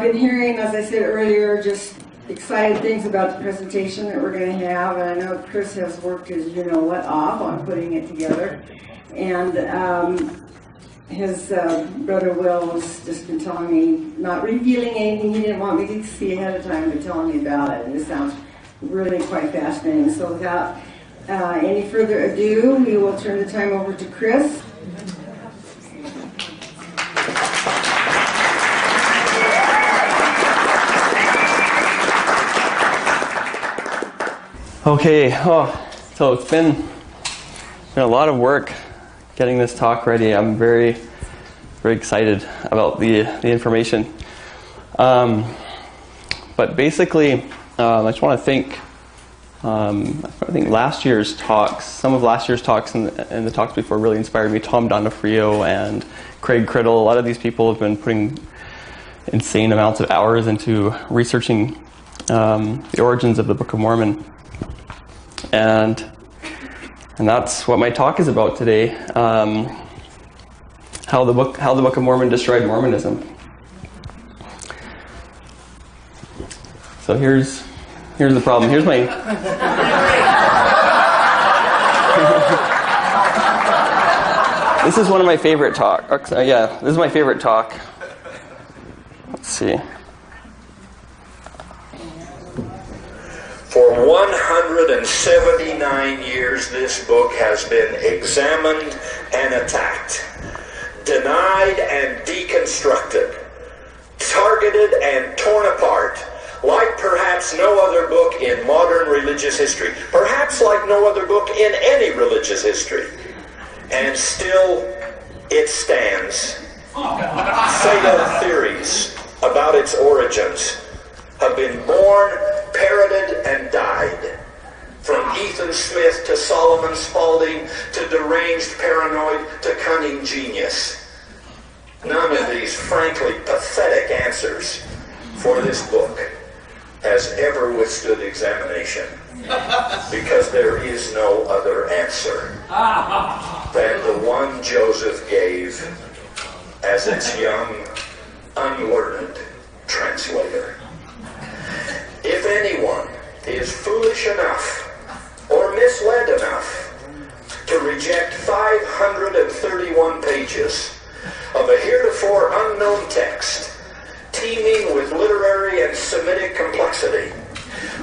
been hearing, as I said earlier, just excited things about the presentation that we're going to have, and I know Chris has worked his you-know-what off on putting it together, and his brother Will has just been telling me, not revealing anything he didn't want me to see ahead of time, but telling me about it, and it sounds really quite fascinating. So without any further ado, we will turn the time over to Chris. Okay, so it's been a lot of work getting this talk ready. I'm very, very excited about the information. But basically, I just want to thank last year's talks. Some of last year's talks and the talks before really inspired me. Tom Donofrio and Craig Criddle. A lot of these people have been putting insane amounts of hours into researching the origins of the Book of Mormon. And that's what my talk is about today. How the Book of Mormon destroyed Mormonism. So here's the problem. Here's my this is one of my favorite talk. This is my favorite talk. Let's see. For 179 years, this book has been examined and attacked, denied and deconstructed, targeted and torn apart, like perhaps no other book in modern religious history, perhaps like no other book in any religious history. And still, it stands. Fatal theories about its origins have been born, parroted, and died. From Ethan Smith to Solomon Spaulding to deranged paranoid to cunning genius. None of these frankly pathetic answers for this book has ever withstood examination, because there is no other answer than the one Joseph gave as its young, unlearned translator. If anyone is foolish enough or misled enough to reject 531 pages of a heretofore unknown text teeming with literary and Semitic complexity,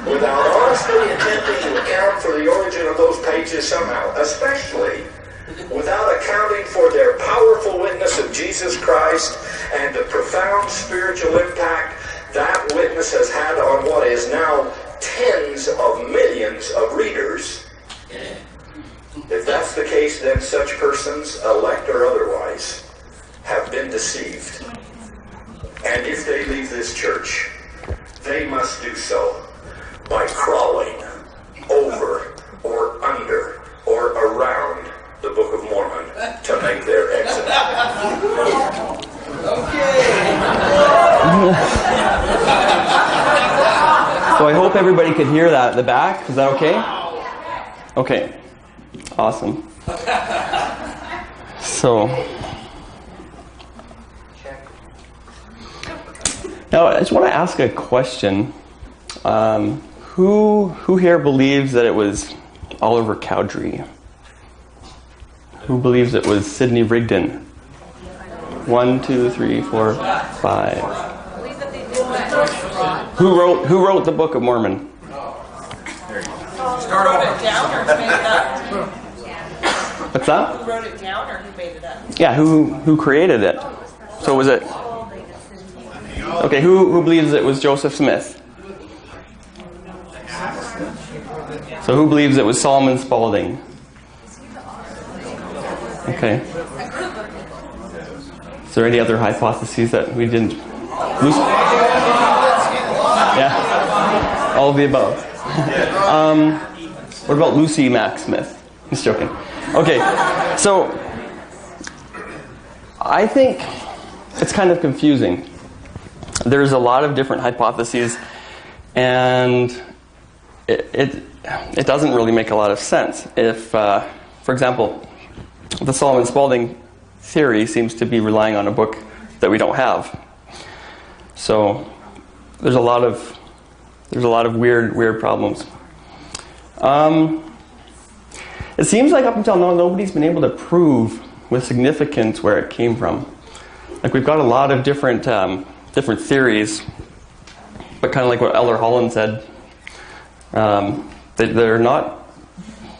without honestly attempting to account for the origin of those pages somehow, especially without accounting for their powerful witness of Jesus Christ and the profound spiritual impact that witness has had on what is now tens of millions of readers, if that's the case, then such persons, elect or otherwise, have been deceived. And if they leave this church, they must do so by crawling over or under or around the Book of Mormon to make their exit. So I hope everybody could hear that at the back. Is that okay? Okay. Awesome. So now I just want to ask a question. Who here believes that it was Oliver Cowdery? Who believes it was Sidney Rigdon? 1, 2, 3, 4, 5. Who wrote the Book of Mormon? Start over. What's that? Who wrote it down or who made it up? Yeah, who created it? So was it? Okay, who believes it was Joseph Smith? So who believes it was Solomon Spaulding? Okay. Is there any other hypotheses that we didn't? Yeah. All of the above. What about Lucy Mack Smith? He's joking. Okay. So I think it's kind of confusing. There's a lot of different hypotheses, and it doesn't really make a lot of sense. If, for example, the Solomon Spaulding theory seems to be relying on a book that we don't have. So there's a lot of weird problems. It seems like up until now nobody's been able to prove with significance where it came from. Like we've got a lot of different theories, but kind of like what Elder Holland said, they're not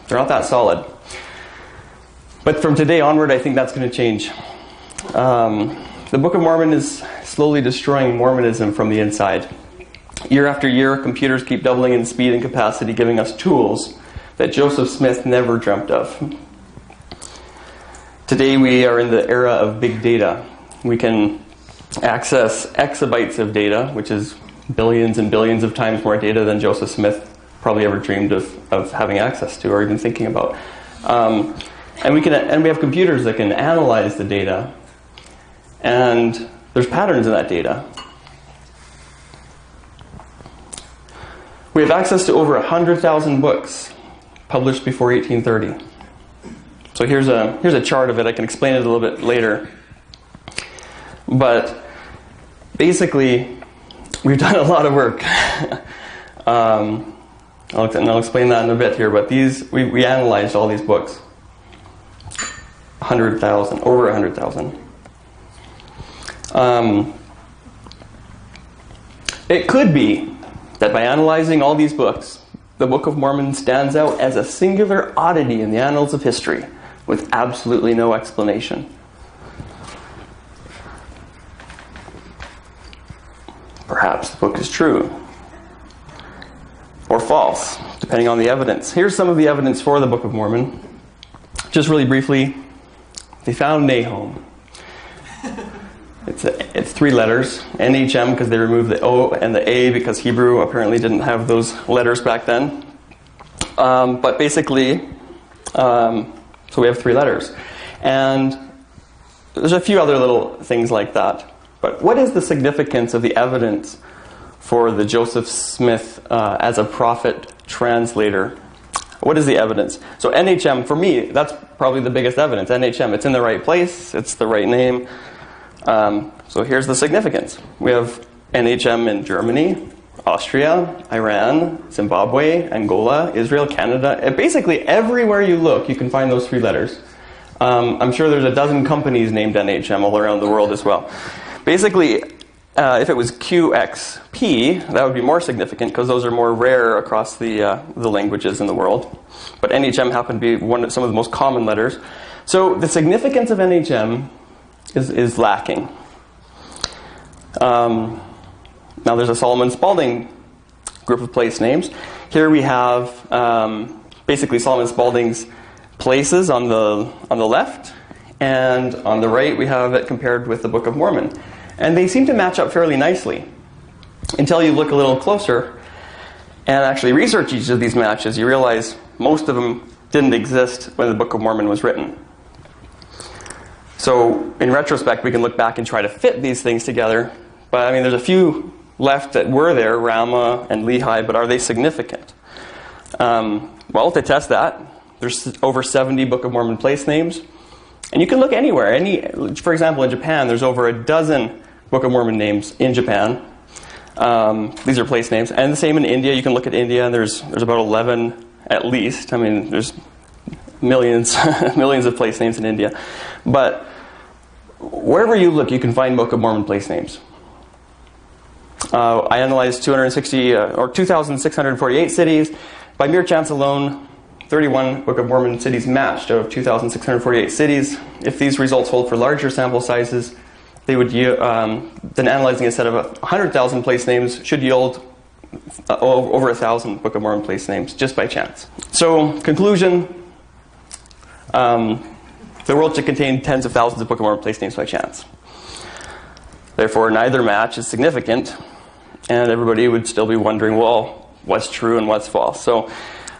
that solid. But from today onward, I think that's going to change. The Book of Mormon is slowly destroying Mormonism from the inside. Year after year, computers keep doubling in speed and capacity, giving us tools that Joseph Smith never dreamt of. Today we are in the era of big data. We can access exabytes of data, which is billions and billions of times more data than Joseph Smith probably ever dreamed of having access to or even thinking about. And we have computers that can analyze the data, and there's patterns in that data. We have access to over 100,000 books published before 1830. So here's a chart of it. I can explain it a little bit later. But basically, we've done a lot of work. I'll explain that in a bit here. But we analyzed all these books. 100,000, over 100,000. It could be that by analyzing all these books, the Book of Mormon stands out as a singular oddity in the annals of history, with absolutely no explanation. Perhaps the book is true, or false, depending on the evidence. Here's some of the evidence for the Book of Mormon. Just really briefly, they found Nahum. It's 3 letters. NHM because they removed the O and the A because Hebrew apparently didn't have those letters back then. But basically, so we have 3 letters. And there's a few other little things like that. But what is the significance of the evidence for the Joseph Smith as a prophet translator? What is the evidence? So NHM, for me, that's probably the biggest evidence. NHM, it's in the right place, it's the right name. So here's the significance. We have NHM in Germany, Austria, Iran, Zimbabwe, Angola, Israel, Canada. Basically, everywhere you look, you can find those 3 letters. I'm sure there's a dozen companies named NHM all around the world as well. Basically, if it was QXP, that would be more significant because those are more rare across the languages in the world. But NHM happened to be some of the most common letters. So the significance of NHM is lacking. Now there's a Solomon Spalding group of place names. Here we have basically Solomon Spalding's places on the left, and on the right we have it compared with the Book of Mormon. And they seem to match up fairly nicely until you look a little closer and actually research each of these matches. You realize most of them didn't exist when the Book of Mormon was written. So in retrospect, we can look back and try to fit these things together. But I mean, there's a few left that were there, Ramah and Lehi, but are they significant? Well, to test that, there's over 70 Book of Mormon place names. And you can look anywhere. For example, in Japan, there's over a dozen Book of Mormon names in Japan. These are place names. And the same in India. You can look at India, and there's about 11 at least. I mean, there's millions, millions of place names in India. But wherever you look, you can find Book of Mormon place names. I analyzed 2,648 cities. By mere chance alone, 31 Book of Mormon cities matched out of 2,648 cities. If these results hold for larger sample sizes, they would then analyzing a set of 100,000 place names should yield over 1,000 Book of Mormon place names, just by chance. So, conclusion, the world should contain tens of thousands of Book of Mormon place names by chance. Therefore, neither match is significant, and everybody would still be wondering, well, what's true and what's false? So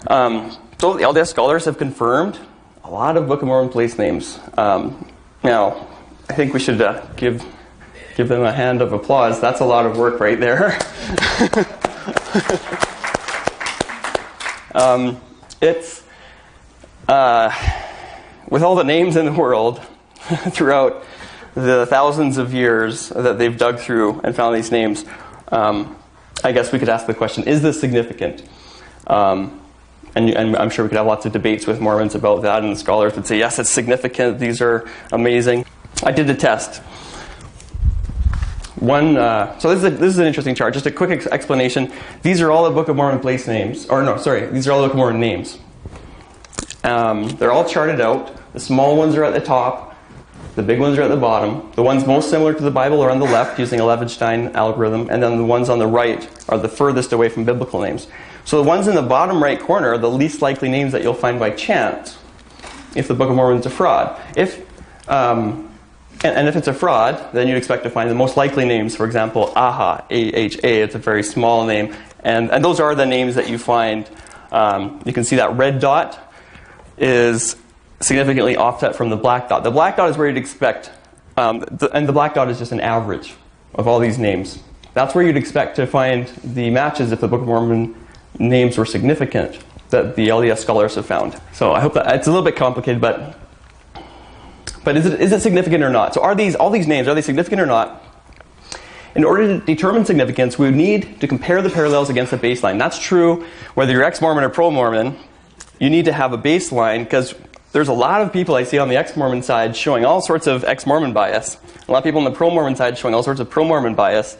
the LDS scholars have confirmed a lot of Book of Mormon place names. Now, I think we should give them a hand of applause. That's a lot of work right there. It's with all the names in the world throughout the thousands of years that they've dug through and found these names, I guess we could ask the question, is this significant? And I'm sure we could have lots of debates with Mormons about that, and the scholars would say, yes, it's significant, these are amazing. I did a test. So this is an interesting chart. Just a quick explanation. These are all the Book of Mormon place names. These are all the Book of Mormon names. They're all charted out. The small ones are at the top. The big ones are at the bottom. The ones most similar to the Bible are on the left using a Levenstein algorithm. And then the ones on the right are the furthest away from biblical names. So the ones in the bottom right corner are the least likely names that you'll find by chance if the Book of Mormon is a fraud. And if it's a fraud, then you'd expect to find the most likely names. For example, Aha, A-H-A, it's a very small name. And those are the names that you find. You can see that red dot is significantly offset from the black dot. The black dot is where you'd expect, and the black dot is just an average of all these names. That's where you'd expect to find the matches if the Book of Mormon names were significant that the LDS scholars have found. So I hope that it's a little bit complicated, but is it significant or not? So all these names, are they significant or not? In order to determine significance, we would need to compare the parallels against a baseline. That's true whether you're ex-Mormon or pro-Mormon. You need to have a baseline because there's a lot of people I see on the ex-Mormon side showing all sorts of ex-Mormon bias. A lot of people on the pro-Mormon side showing all sorts of pro-Mormon bias,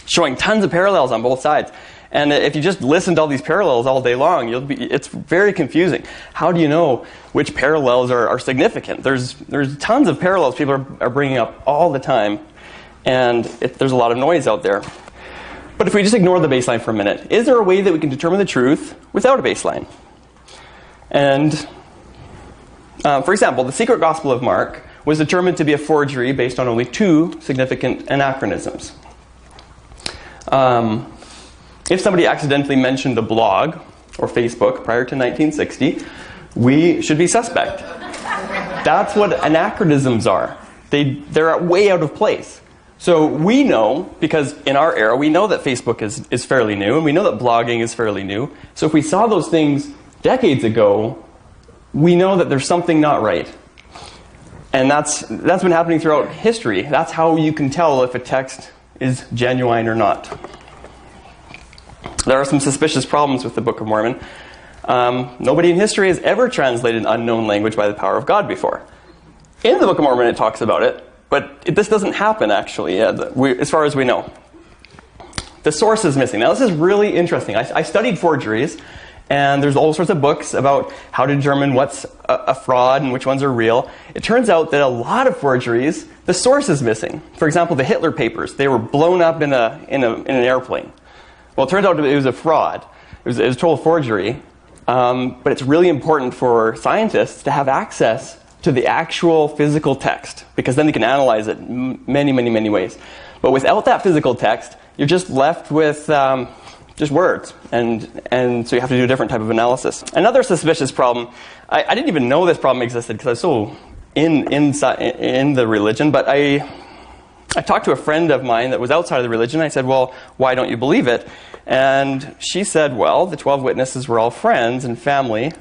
showing tons of parallels on both sides. And if you just listen to all these parallels all day long, it's very confusing. How do you know which parallels are significant? There's tons of parallels people are bringing up all the time, and there's a lot of noise out there. But if we just ignore the baseline for a minute, is there a way that we can determine the truth without a baseline? And for example, the Secret Gospel of Mark was determined to be a forgery based on only 2 significant anachronisms. If somebody accidentally mentioned a blog or Facebook prior to 1960, we should be suspect. That's what anachronisms are. They're way out of place. So we know, because in our era, we know that Facebook is fairly new, and we know that blogging is fairly new. So if we saw those things decades ago, we know that there's something not right. And that's been happening throughout history. That's how you can tell if a text is genuine or not. There are some suspicious problems with the Book of Mormon. Nobody in history has ever translated an unknown language by the power of God before. In the Book of Mormon it talks about it, but this doesn't happen actually, as far as we know. The source is missing. Now this is really interesting. I studied forgeries, and there's all sorts of books about how to determine what's a fraud and which ones are real. It turns out that a lot of forgeries, the source is missing. For example, the Hitler papers, they were blown up in an airplane. Well, it turns out it was a fraud. It was a total forgery. But it's really important for scientists to have access to the actual physical text, because then they can analyze it in many, many, many ways. But without that physical text, you're just left with just words. And so you have to do a different type of analysis. Another suspicious problem, I didn't even know this problem existed because I was so in the religion, but I talked to a friend of mine that was outside of the religion. I said, well, why don't you believe it? And she said, well, the 12 witnesses were all friends and family.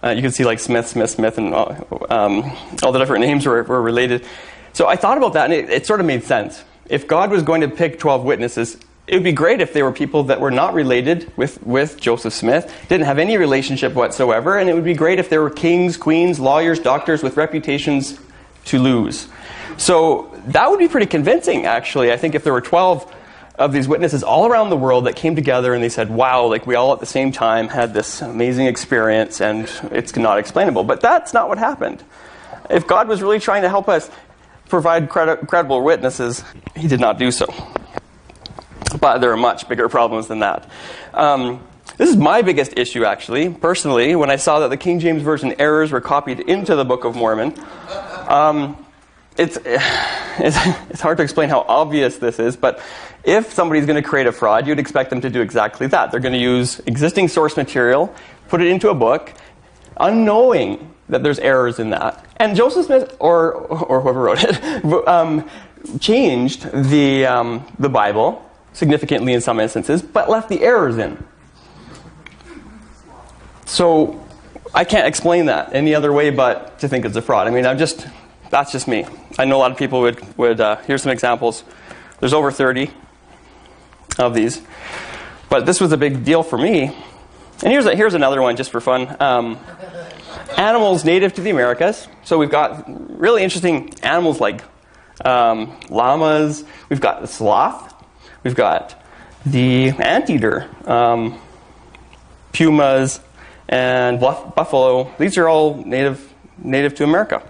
You can see like Smith, and all the different names were related. So I thought about that, and it sort of made sense. If God was going to pick 12 witnesses, it would be great if they were people that were not related with Joseph Smith, didn't have any relationship whatsoever, and it would be great if they were kings, queens, lawyers, doctors with reputations to lose. So that would be pretty convincing, actually. I think if there were 12 of these witnesses all around the world that came together and they said, wow, like we all at the same time had this amazing experience and it's not explainable. But that's not what happened. If God was really trying to help us provide credible witnesses, he did not do so. But there are much bigger problems than that. This is my biggest issue, actually, personally, when I saw that the King James Version errors were copied into the Book of Mormon. It's hard to explain how obvious this is, but if somebody's going to create a fraud, you'd expect them to do exactly that. They're going to use existing source material, put it into a book, unknowing that there's errors in that. And Joseph Smith, or whoever wrote it, changed the Bible significantly in some instances, but left the errors in. So I can't explain that any other way but to think it's a fraud. I mean, that's just me. I know a lot of people would here's some examples. There's over 30 of these. But this was a big deal for me. And here's another one just for fun. Animals native to the Americas. So we've got really interesting animals like llamas. We've got the sloth. We've got the anteater, pumas, and buffalo. These are all native to America,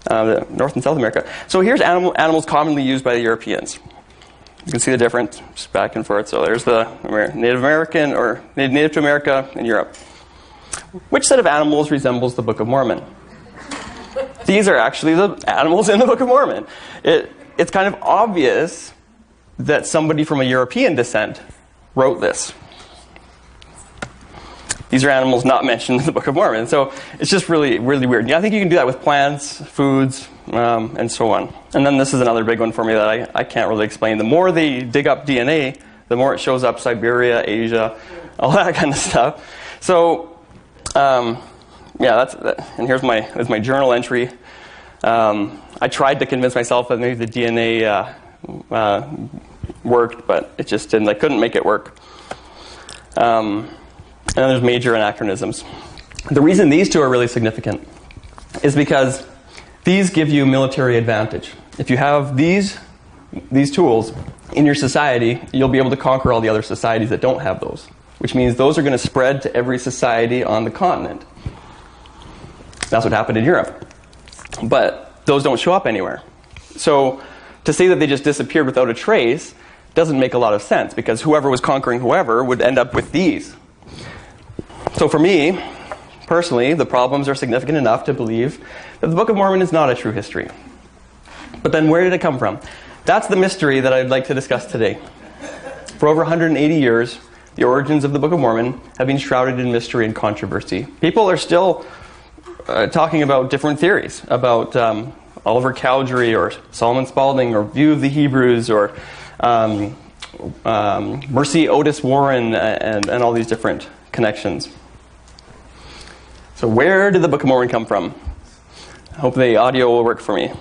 North and South America. So here's animals commonly used by the Europeans. You can see the difference, just back and forth. So there's the Native American or native to America and Europe. Which set of animals resembles the Book of Mormon? These are actually the animals in the Book of Mormon. It's kind of obvious that somebody from a European descent wrote this. These are animals not mentioned in the Book of Mormon. So it's just really, really weird. Yeah, I think you can do that with plants, foods, and so on. And then this is another big one for me that I can't really explain. The more they dig up DNA, the more it shows up Siberia, Asia, all that kind of stuff. So, and here's my journal entry. I tried to convince myself that maybe the DNA worked, but it just didn't. I couldn't make it work. And then there's major anachronisms. The reason these two are really significant is because these give you military advantage. If you have these tools in your society, you'll be able to conquer all the other societies that don't have those, which means those are going to spread to every society on the continent. That's what happened in Europe. But those don't show up anywhere. So to say that they just disappeared without a trace doesn't make a lot of sense, because whoever was conquering whoever would end up with these. So for me, personally, the problems are significant enough to believe that the Book of Mormon is not a true history. But then where did it come from? That's the mystery that I'd like to discuss today. For over 180 years, the origins of the Book of Mormon have been shrouded in mystery and controversy. People are still talking about different theories, about Oliver Cowdery or Solomon Spaulding or View of the Hebrews or Mercy Otis Warren and all these different connections. So where did the Book of Mormon come from? I hope the audio will work for me.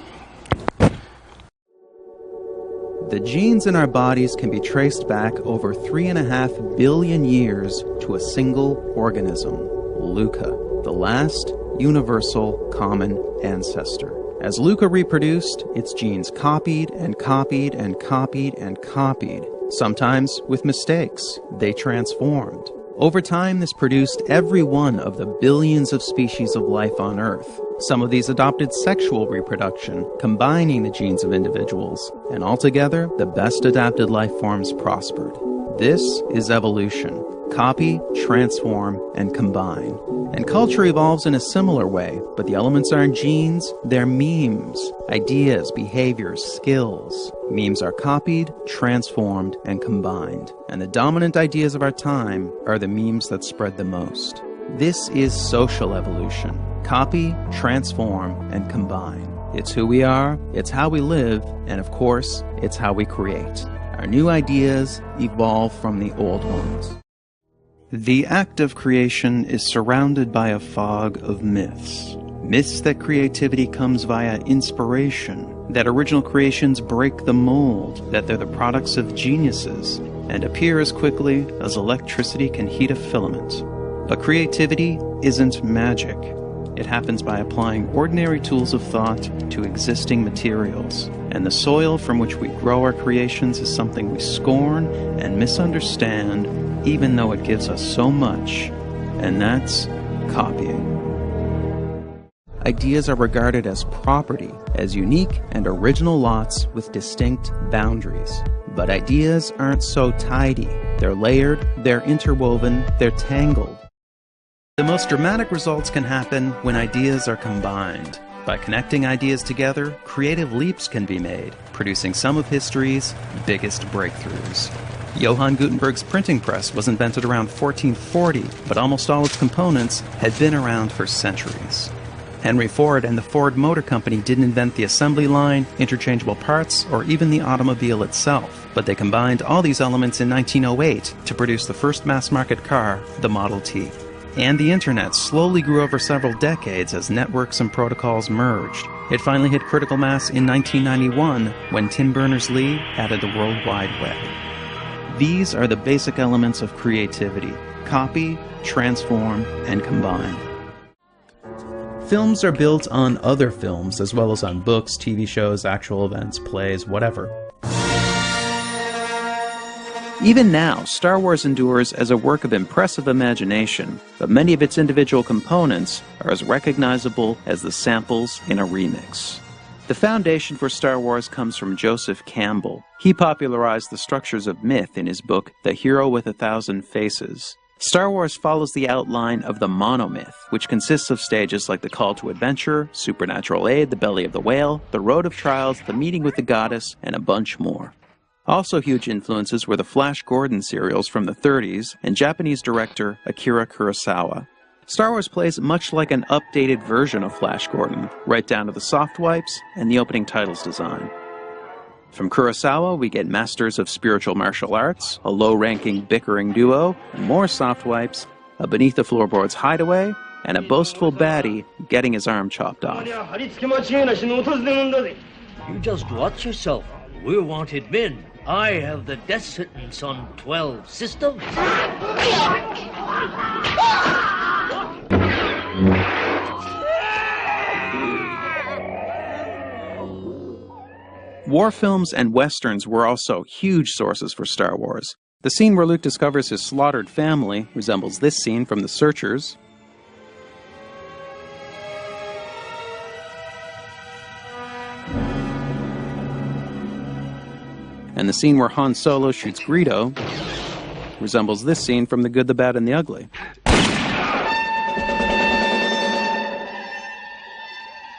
The genes in our bodies can be traced back over 3.5 billion years to a single organism, Luca, the last universal common ancestor. As Luca reproduced, its genes copied and copied and copied and copied. Sometimes with mistakes, they transformed. Over time, this produced every one of the billions of species of life on Earth. Some of these adopted sexual reproduction, combining the genes of individuals, and altogether, the best adapted life forms prospered. This is evolution. Copy, transform, and combine. And culture evolves in a similar way, but the elements aren't genes, they're memes, ideas, behaviors, skills. Memes are copied, transformed, and combined. And the dominant ideas of our time are the memes that spread the most. This is social evolution. Copy, transform, and combine. It's who we are, it's how we live, and of course, it's how we create. Our new ideas evolve from the old ones. The act of creation is surrounded by a fog of myths. Myths that creativity comes via inspiration, that original creations break the mold, that they're the products of geniuses, and appear as quickly as electricity can heat a filament. But creativity isn't magic. It happens by applying ordinary tools of thought to existing materials. And the soil from which we grow our creations is something we scorn and misunderstand, even though it gives us so much, and that's copying. Ideas are regarded as property, as unique and original lots with distinct boundaries. But ideas aren't so tidy. They're layered, they're interwoven, they're tangled. The most dramatic results can happen when ideas are combined. By connecting ideas together, creative leaps can be made, producing some of history's biggest breakthroughs. Johann Gutenberg's printing press was invented around 1440, but almost all its components had been around for centuries. Henry Ford and the Ford Motor Company didn't invent the assembly line, interchangeable parts, or even the automobile itself, but they combined all these elements in 1908 to produce the first mass-market car, the Model T. And the internet slowly grew over several decades as networks and protocols merged. It finally hit critical mass in 1991 when Tim Berners-Lee added the World Wide Web. These are the basic elements of creativity: copy, transform, and combine. Films are built on other films, as well as on books, TV shows, actual events, plays, whatever. Even now, Star Wars endures as a work of impressive imagination, but many of its individual components are as recognizable as the samples in a remix. The foundation for Star Wars comes from Joseph Campbell. He popularized the structures of myth in his book, The Hero with a Thousand Faces. Star Wars follows the outline of the monomyth, which consists of stages like the Call to Adventure, Supernatural Aid, the Belly of the Whale, the Road of Trials, the Meeting with the Goddess, and a bunch more. Also huge influences were the Flash Gordon serials from the 30s and Japanese director Akira Kurosawa. Star Wars plays much like an updated version of Flash Gordon, right down to the soft wipes and the opening titles design. From Kurosawa, we get masters of spiritual martial arts, a low-ranking bickering duo, more soft wipes, a beneath the floorboards hideaway, and a boastful baddie getting his arm chopped off. You just watch yourself. We're wanted men. I have the death sentence on 12 systems. War films and westerns were also huge sources for Star Wars. The scene where Luke discovers his slaughtered family resembles this scene from The Searchers. And the scene where Han Solo shoots Greedo resembles this scene from The Good, the Bad, and the Ugly.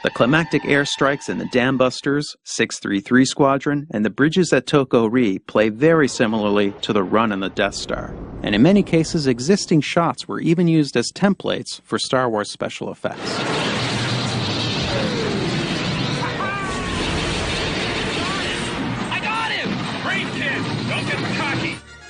The climactic airstrikes in the Dam Busters, 633 Squadron, and the bridges at Toko Ri play very similarly to the run on the Death Star. And in many cases, existing shots were even used as templates for Star Wars special effects.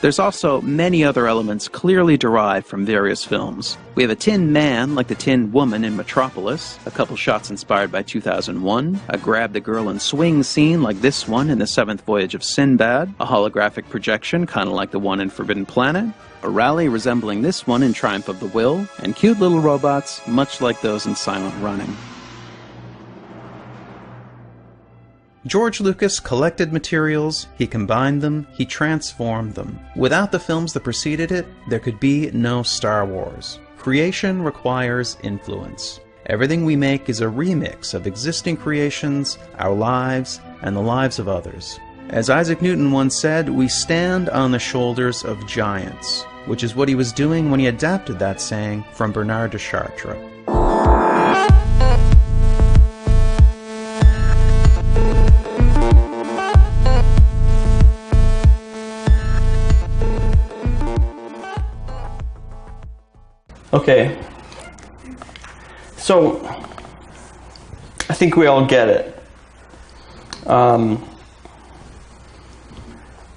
There's also many other elements clearly derived from various films. We have a Tin Man, like the Tin Woman in Metropolis, a couple shots inspired by 2001, a grab the girl and swing scene like this one in The Seventh Voyage of Sinbad, a holographic projection kind of like the one in Forbidden Planet, a rally resembling this one in Triumph of the Will, and cute little robots much like those in Silent Running. George Lucas collected materials, he combined them, he transformed them. Without the films that preceded it, there could be no Star Wars. Creation requires influence. Everything we make is a remix of existing creations, our lives, and the lives of others. As Isaac Newton once said, we stand on the shoulders of giants, which is what he was doing when he adapted that saying from Bernard de Chartres. Okay, so I think we all get it.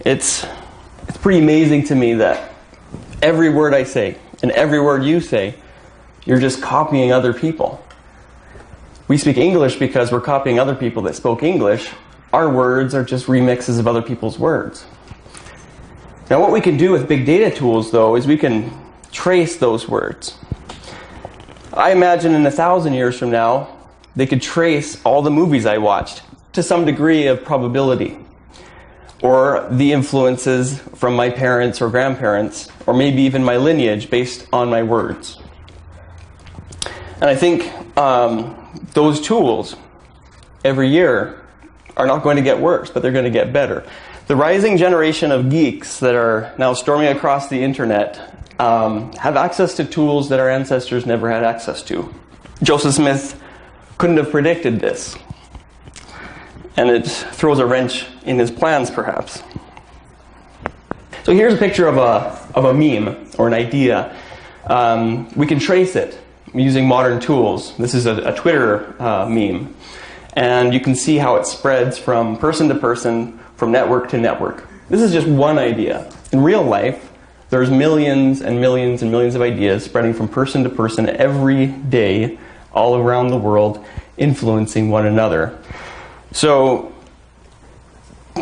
It's pretty amazing to me that every word I say and every word you say, you're just copying other people. We speak English because we're copying other people that spoke English. Our words are just remixes of other people's words. Now what we can do with big data tools, though, is we can trace those words. I imagine in 1,000 years from now, they could trace all the movies I watched to some degree of probability, or the influences from my parents or grandparents, or maybe even my lineage based on my words. And I think those tools every year are not going to get worse, but they're going to get better. The rising generation of geeks that are now storming across the internet have access to tools that our ancestors never had access to. Joseph Smith couldn't have predicted this, and it throws a wrench in his plans, perhaps. So here's a picture of a meme or an idea. We can trace it using modern tools. This is a Twitter meme, and you can see how it spreads from person to person, from network to network. This is just one idea. In real life, there's millions and millions and millions of ideas spreading from person to person every day all around the world, influencing one another. So,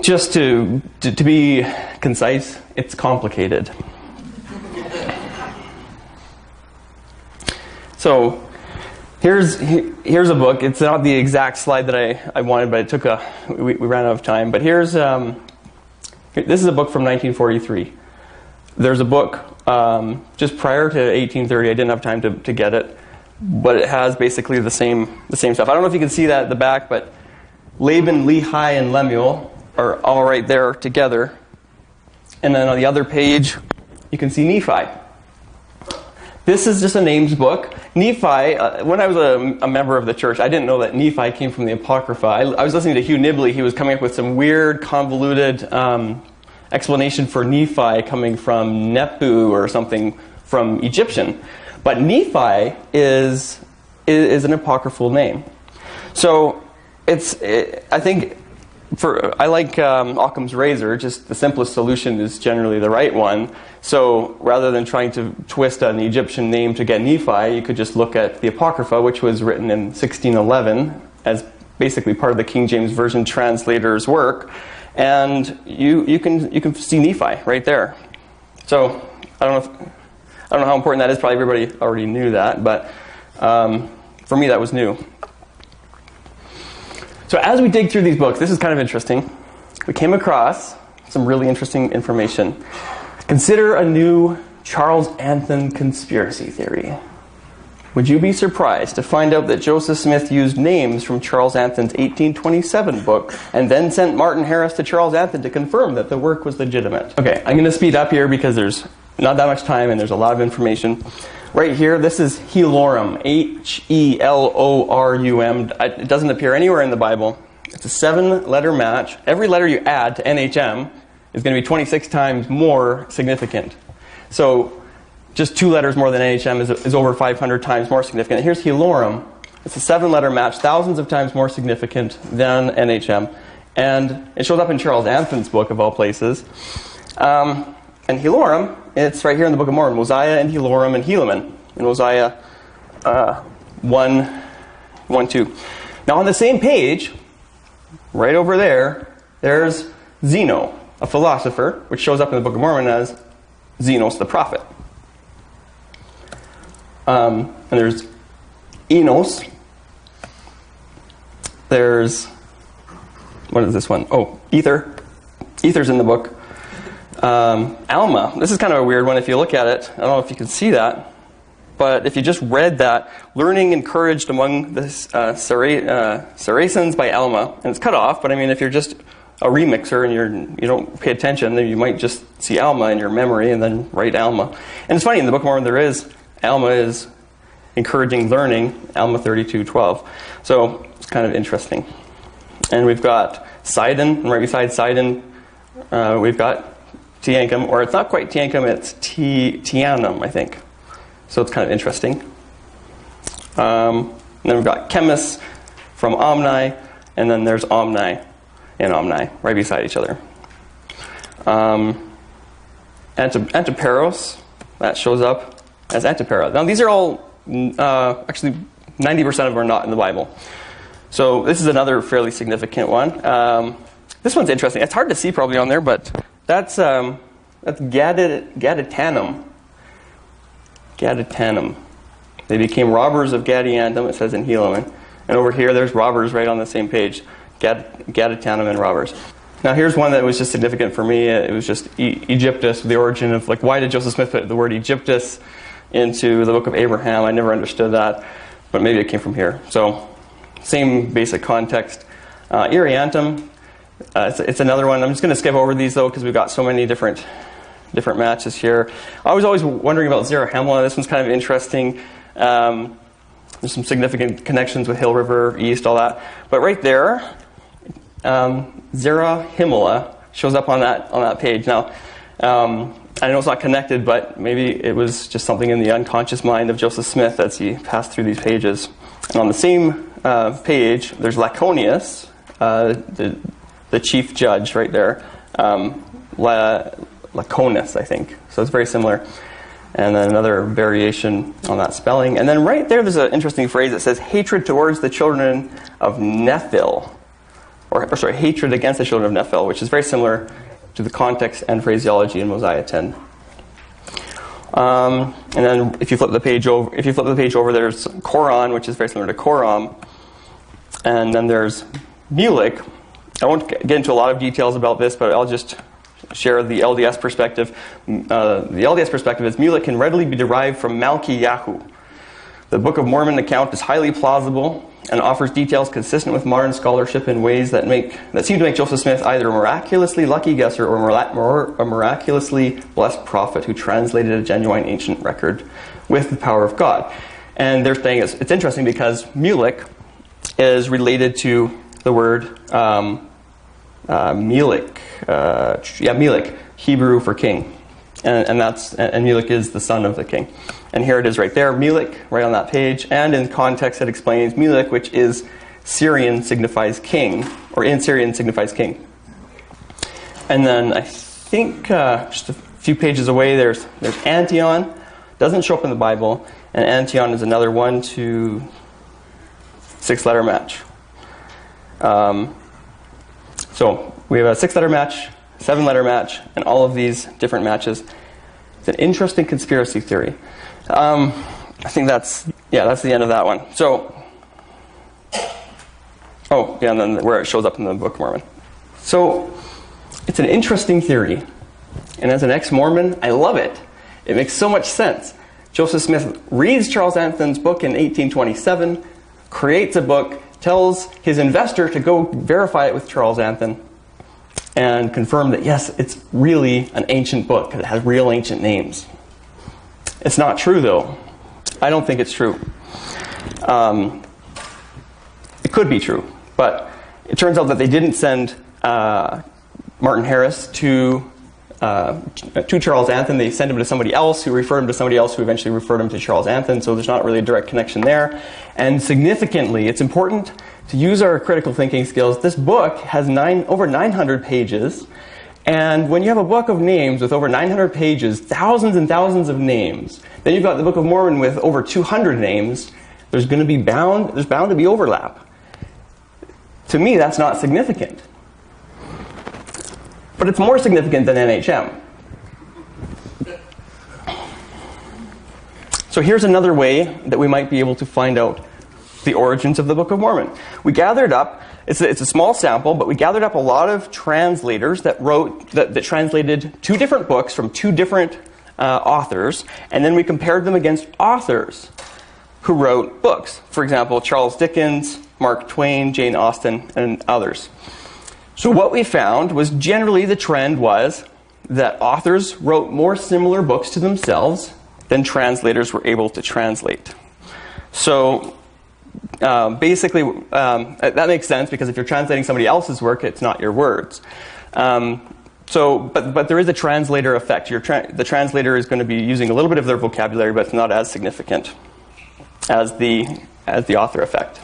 just to be concise, it's complicated. So, here's a book. It's not the exact slide that I wanted, but we ran out of time. But this is a book from 1943. There's a book just prior to 1830. I didn't have time to get it, but it has basically the same stuff. I don't know if you can see that at the back, but Laban, Lehi, and Lemuel are all right there together. And then on the other page, you can see Nephi. This is just a names book. Nephi, when I was a member of the church, I didn't know that Nephi came from the Apocrypha. I was listening to Hugh Nibley. He was coming up with some weird, convoluted explanation for Nephi coming from Nepu or something from Egyptian. But Nephi is an apocryphal name. So I think I like Occam's razor. Just the simplest solution is generally the right one. So rather than trying to twist an Egyptian name to get Nephi, you could just look at the Apocrypha, which was written in 1611 as basically part of the King James Version translator's work, and you can see Nephi right there. So I don't know how important that is. Probably everybody already knew that, but for me that was new. So as we dig through these books, this is kind of interesting. We came across some really interesting information. Consider a new Charles Anthon conspiracy theory. Would you be surprised to find out that Joseph Smith used names from Charles Anthon's 1827 book and then sent Martin Harris to Charles Anthon to confirm that the work was legitimate? Okay, I'm going to speed up here because there's not that much time and there's a lot of information. Right here, this is Helorum, Helorum. It doesn't appear anywhere in the Bible. It's a 7-letter match. Every letter you add to NHM is going to be 26 times more significant. So just 2 letters more than NHM is over 500 times more significant. Here's Helorum. It's a 7-letter match, thousands of times more significant than NHM. And it shows up in Charles Anthon's book, of all places. And Helorum, it's right here in the Book of Mormon. Mosiah and Helorum and Helaman in Mosiah 1:2. Now on the same page, right over there, there's Zeno, a philosopher, which shows up in the Book of Mormon as Zenos the prophet. And there's Enos. There's, what is this one? Oh, Ether. Ether's in the book. Alma. This is kind of a weird one if you look at it. I don't know if you can see that. But if you just read that, learning encouraged among the Saracens by Alma. And it's cut off, but I mean, if you're just a remixer and you don't pay attention, then you might just see Alma in your memory and then write Alma. And it's funny, in the Book of Mormon Alma is encouraging learning, Alma 32:12. So it's kind of interesting. And we've got Sidon, and right beside Sidon, we've got Teancum, or it's not quite Teancum, it's Tianum, I think. So it's kind of interesting. And then we've got Chemis from Omni, and then there's Omni and Omni right beside each other. Antiparos, that shows up as Antipara. Now these are all, actually 90% of them are not in the Bible. So this is another fairly significant one. This one's interesting. It's hard to see probably on there, but that's Gaditanum. Gaditanum. They became robbers of Gadiantum, it says in Helaman. And over here, there's robbers right on the same page. Gaditanum and robbers. Now here's one that was just significant for me. It was just Egyptus, the origin of, like, why did Joseph Smith put the word Egyptus into the book of Abraham? I never understood that, but maybe it came from here. So, same basic context. Iriantum, it's another one. I'm just going to skip over these though because we've got so many different matches here. I was always wondering about Zarahemla. This one's kind of interesting. There's some significant connections with Hill River, East, all that. But right there, Zarahemla shows up on that page. Now, I know it's not connected, but maybe it was just something in the unconscious mind of Joseph Smith as he passed through these pages. And on the same page, there's Laconius, the chief judge right there. Laconis, I think. So it's very similar. And then another variation on that spelling. And then right there's an interesting phrase that says hatred towards the children of Nephil. Or sorry, hatred against the children of Nephil, which is very similar to the context and phraseology in Mosiah 10. And then if you flip the page over, there's Koran, which is very similar to Koram. And then there's Mulek. I won't get into a lot of details about this, but I'll just share the LDS perspective. The LDS perspective is Mulek can readily be derived from Malki-Yahu. The Book of Mormon account is highly plausible and offers details consistent with modern scholarship in ways that seem to make Joseph Smith either a miraculously lucky guesser or a miraculously blessed prophet who translated a genuine ancient record with the power of God. And they're saying it's interesting because Mulek is related to the word Melech, Melech, Hebrew for king, and Melech is the son of the king. And here it is right there, Melech, right on that page. And in context, it explains Melech, which is Syrian, signifies king, or in Syrian signifies king. And then I think just a few pages away, there's Antion. Doesn't show up in the Bible, and Antion is another 1 to 6 letter match. So we have a 6-letter match, 7-letter match, and all of these different matches. It's an interesting conspiracy theory. I think that's the end of that one. So, and then where it shows up in the Book of Mormon. So, it's an interesting theory. And as an ex-Mormon, I love it. It makes so much sense. Joseph Smith reads Charles Anthon's book in 1827, creates a book, tells his investor to go verify it with Charles Anthon, and confirm that, yes, it's really an ancient book, because it has real ancient names. It's not true, though. I don't think it's true. It could be true, but it turns out that they didn't send Martin Harris to Charles Anthon. They sent him to somebody else who referred him to somebody else who eventually referred him to Charles Anthon, so there's not really a direct connection there. And significantly, it's important to use our critical thinking skills. This book has over 900 pages, and when you have a book of names with over 900 pages, thousands and thousands of names, then you've got the Book of Mormon with over 200 names, there's bound to be overlap. To me, that's not significant. But it's more significant than NHM. So here's another way that we might be able to find out the origins of the Book of Mormon. We gathered up, it's a small sample, but we gathered up a lot of translators that translated 2 different books from 2 different authors, and then we compared them against authors who wrote books. For example, Charles Dickens, Mark Twain, Jane Austen, and others. So what we found was generally the trend was that authors wrote more similar books to themselves than translators were able to translate. So basically, that makes sense because if you're translating somebody else's work, it's not your words. But there is a translator effect. The translator is going to be using a little bit of their vocabulary, but it's not as significant as the author effect.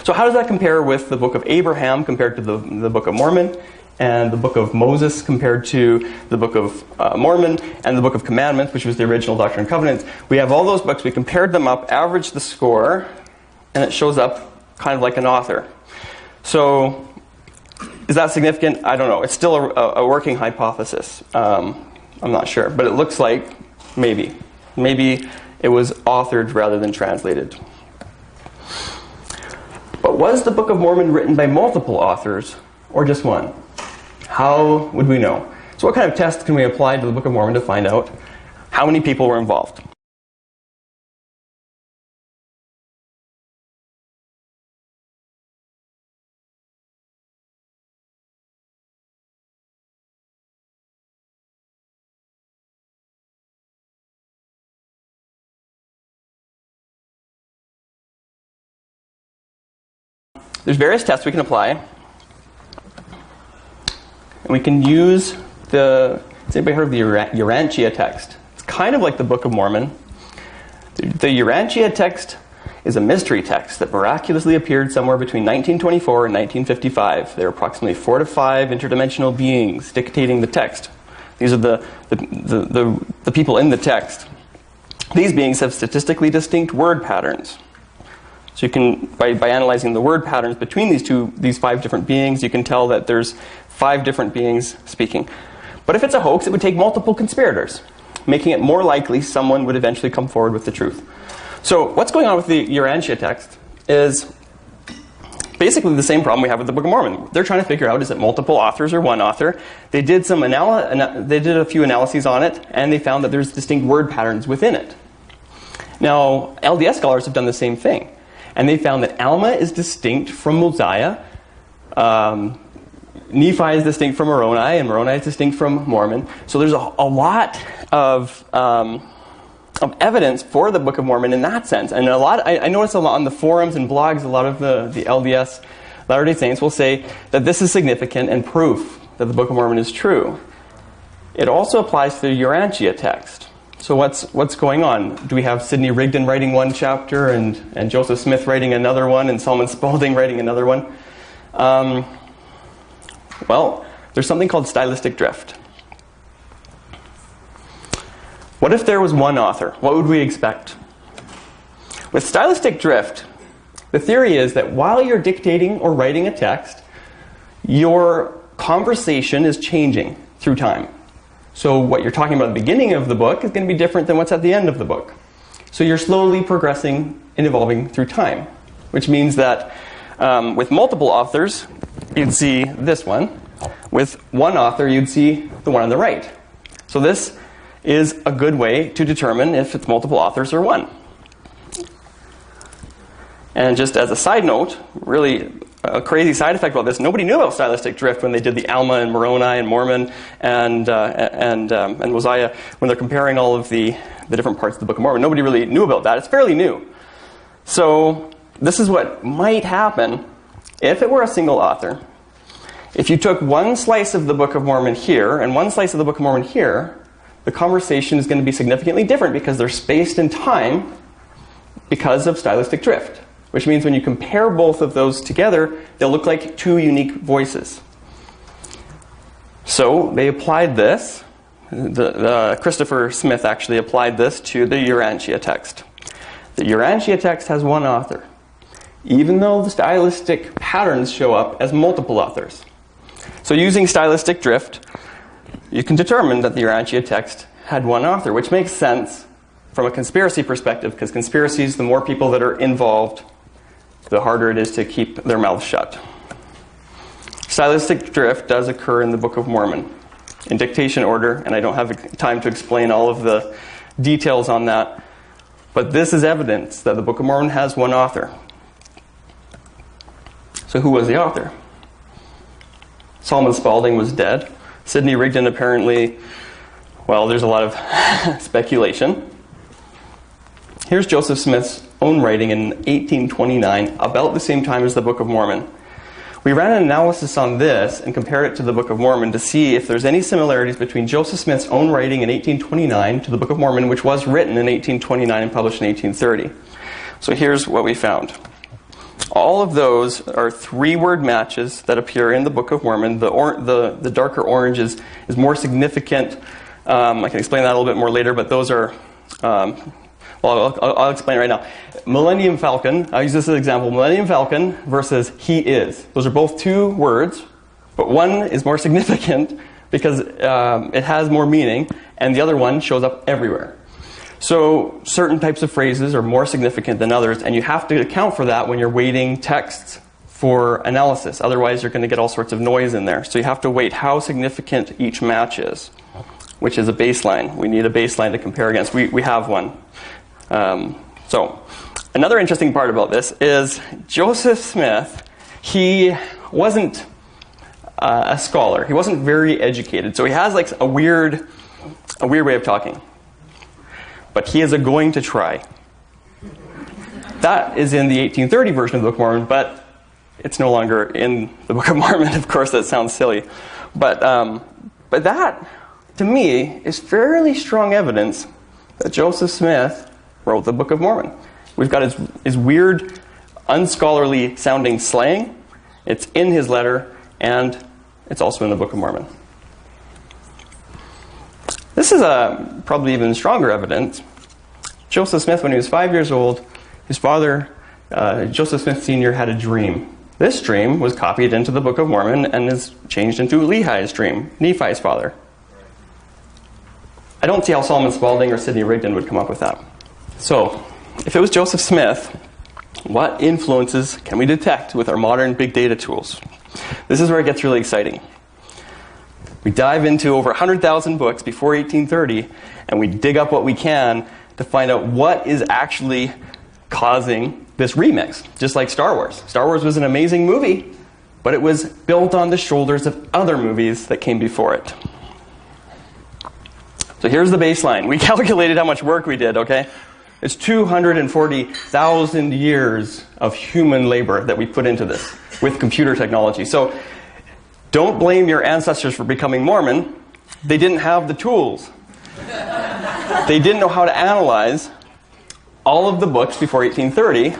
So how does that compare with the Book of Abraham compared to the Book of Mormon, and the Book of Moses compared to the Book of Mormon, and the Book of Commandments, which was the original Doctrine and Covenants? We have all those books, we compared them up, averaged the score, and it shows up kind of like an author. So is that significant? I don't know. It's still a working hypothesis. I'm not sure, but it looks like maybe it was authored rather than translated. But was the Book of Mormon written by multiple authors or just one? How would we know? So what kind of test can we apply to the Book of Mormon to find out how many people were involved? There's various tests we can apply. And we can use has anybody heard of the Urantia text? It's kind of like the Book of Mormon. The Urantia text is a mystery text that miraculously appeared somewhere between 1924 and 1955. There are approximately 4 to 5 interdimensional beings dictating the text. These are the people in the text. These beings have statistically distinct word patterns. So you can, by analyzing the word patterns between these 5 different beings, you can tell that there's 5 different beings speaking. But if it's a hoax, it would take multiple conspirators, making it more likely someone would eventually come forward with the truth. So what's going on with the Urantia text is basically the same problem we have with the Book of Mormon. They're trying to figure out, is it multiple authors or one author? They did a few analyses on it, and they found that there's distinct word patterns within it. Now, LDS scholars have done the same thing, and they found that Alma is distinct from Mosiah, Nephi is distinct from Moroni, and Moroni is distinct from Mormon. So there's a lot of evidence for the Book of Mormon in that sense. And I notice a lot on the forums and blogs, a lot of the LDS Latter-day Saints will say that this is significant and proof that the Book of Mormon is true. It also applies to the Urantia text. So what's going on? Do we have Sidney Rigdon writing one chapter and Joseph Smith writing another one and Solomon Spaulding writing another one? Well, there's something called stylistic drift. What if there was one author? What would we expect? With stylistic drift, the theory is that while you're dictating or writing a text, your conversation is changing through time. So what you're talking about at the beginning of the book is going to be different than what's at the end of the book. So you're slowly progressing and evolving through time, which means that with multiple authors, you'd see this one. With one author, you'd see the one on the right. So this is a good way to determine if it's multiple authors or one. And just as a side note, really a crazy side effect about this, nobody knew about stylistic drift when they did the Alma and Moroni and Mormon and Mosiah, when they're comparing all of the different parts of the Book of Mormon. Nobody really knew about that. It's fairly new. So this is what might happen if it were a single author. If you took one slice of the Book of Mormon here and one slice of the Book of Mormon here, the conversation is going to be significantly different because they're spaced in time because of stylistic drift. Which means when you compare both of those together, they'll look like 2 unique voices. So they applied this. Christopher Smith actually applied this to the Urantia text. The Urantia text has one author, even though the stylistic patterns show up as multiple authors. So using stylistic drift, you can determine that the Urantia text had one author, which makes sense from a conspiracy perspective, because conspiracies, the more people that are involved, the harder it is to keep their mouths shut. Stylistic drift does occur in the Book of Mormon in dictation order, and I don't have time to explain all of the details on that, but this is evidence that the Book of Mormon has one author. So who was the author? Solomon Spaulding was dead. Sidney Rigdon apparently, well, there's a lot of speculation. Here's Joseph Smith's own writing in 1829, about the same time as the Book of Mormon. We ran an analysis on this and compared it to the Book of Mormon to see if there's any similarities between Joseph Smith's own writing in 1829 to the Book of Mormon, which was written in 1829 and published in 1830. So here's what we found. All of those are 3-word matches that appear in the Book of Mormon. The darker orange is more significant. I can explain that a little bit more later, but those are... I'll explain it right now. Millennium Falcon, I'll use this as an example. Millennium Falcon versus he is. Those are both 2 words, but one is more significant because it has more meaning, and the other one shows up everywhere. So certain types of phrases are more significant than others, and you have to account for that when you're weighting texts for analysis. Otherwise, you're going to get all sorts of noise in there. So you have to weight how significant each match is, which is a baseline. We need a baseline to compare against. We have one. So another interesting part about this is Joseph Smith, he wasn't a scholar. He wasn't very educated. So he has like a weird way of talking. But he is going to try. That is in the 1830 version of the Book of Mormon, but it's no longer in the Book of Mormon. Of course, that sounds silly. But that, to me, is fairly strong evidence that Joseph Smith wrote the Book of Mormon. We've got his weird, unscholarly sounding slang. It's in his letter, and it's also in the Book of Mormon. This is probably even stronger evidence. Joseph Smith, when he was 5 years old, his father, Joseph Smith Sr., had a dream. This dream was copied into the Book of Mormon and is changed into Lehi's dream, Nephi's father. I don't see how Solomon Spaulding or Sidney Rigdon would come up with that. So, if it was Joseph Smith, what influences can we detect with our modern big data tools? This is where it gets really exciting. We dive into over 100,000 books before 1830, and we dig up what we can to find out what is actually causing this remix, just like Star Wars. Star Wars was an amazing movie, but it was built on the shoulders of other movies that came before it. So here's the baseline. We calculated how much work we did, okay? It's 240,000 years of human labor that we put into this with computer technology. So don't blame your ancestors for becoming Mormon. They didn't have the tools. They didn't know how to analyze all of the books before 1830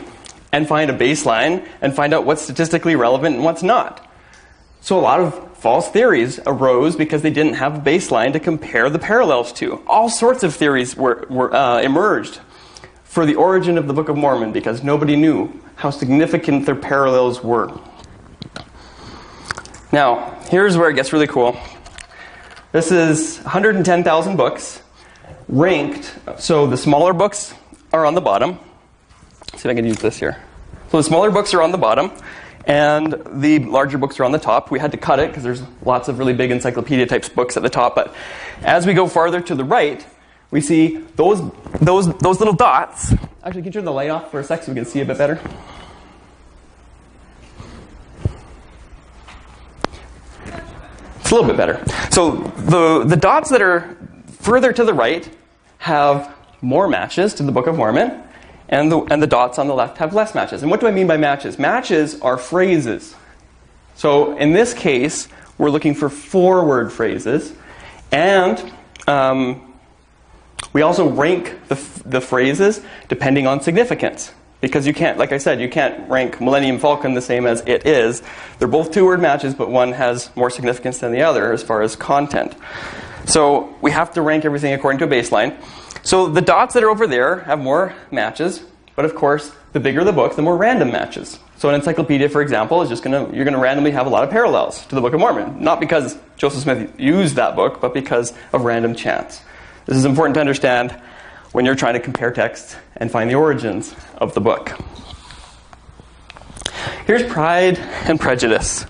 and find a baseline and find out what's statistically relevant and what's not. So a lot of false theories arose because they didn't have a baseline to compare the parallels to. All sorts of theories were emerged for the origin of the Book of Mormon because nobody knew how significant their parallels were. Now, here's where it gets really cool. This is 110,000 books ranked. So the smaller books are on the bottom. Let's see if I can use this here. So the smaller books are on the bottom, and the larger books are on the top. We had to cut it because there's lots of really big encyclopedia type books at the top. But as we go farther to the right, we see those little dots. Actually, can you turn the light off for a sec so we can see a bit better? It's a little bit better. So the dots that are further to the right have more matches to the Book of Mormon, and the dots on the left have less matches. And what do I mean by matches? Matches are phrases. So in this case, we're looking for forward phrases, and we also rank the phrases depending on significance. Because you can't, like I said, you can't rank Millennium Falcon the same as it is. They're both two-word matches, but one has more significance than the other as far as content. So we have to rank everything according to a baseline. So the dots that are over there have more matches, but of course, the bigger the book, the more random matches. So an encyclopedia, for example, is you're going to randomly have a lot of parallels to the Book of Mormon. Not because Joseph Smith used that book, but because of random chance. This is important to understand when you're trying to compare texts and find the origins of the book. Here's Pride and Prejudice.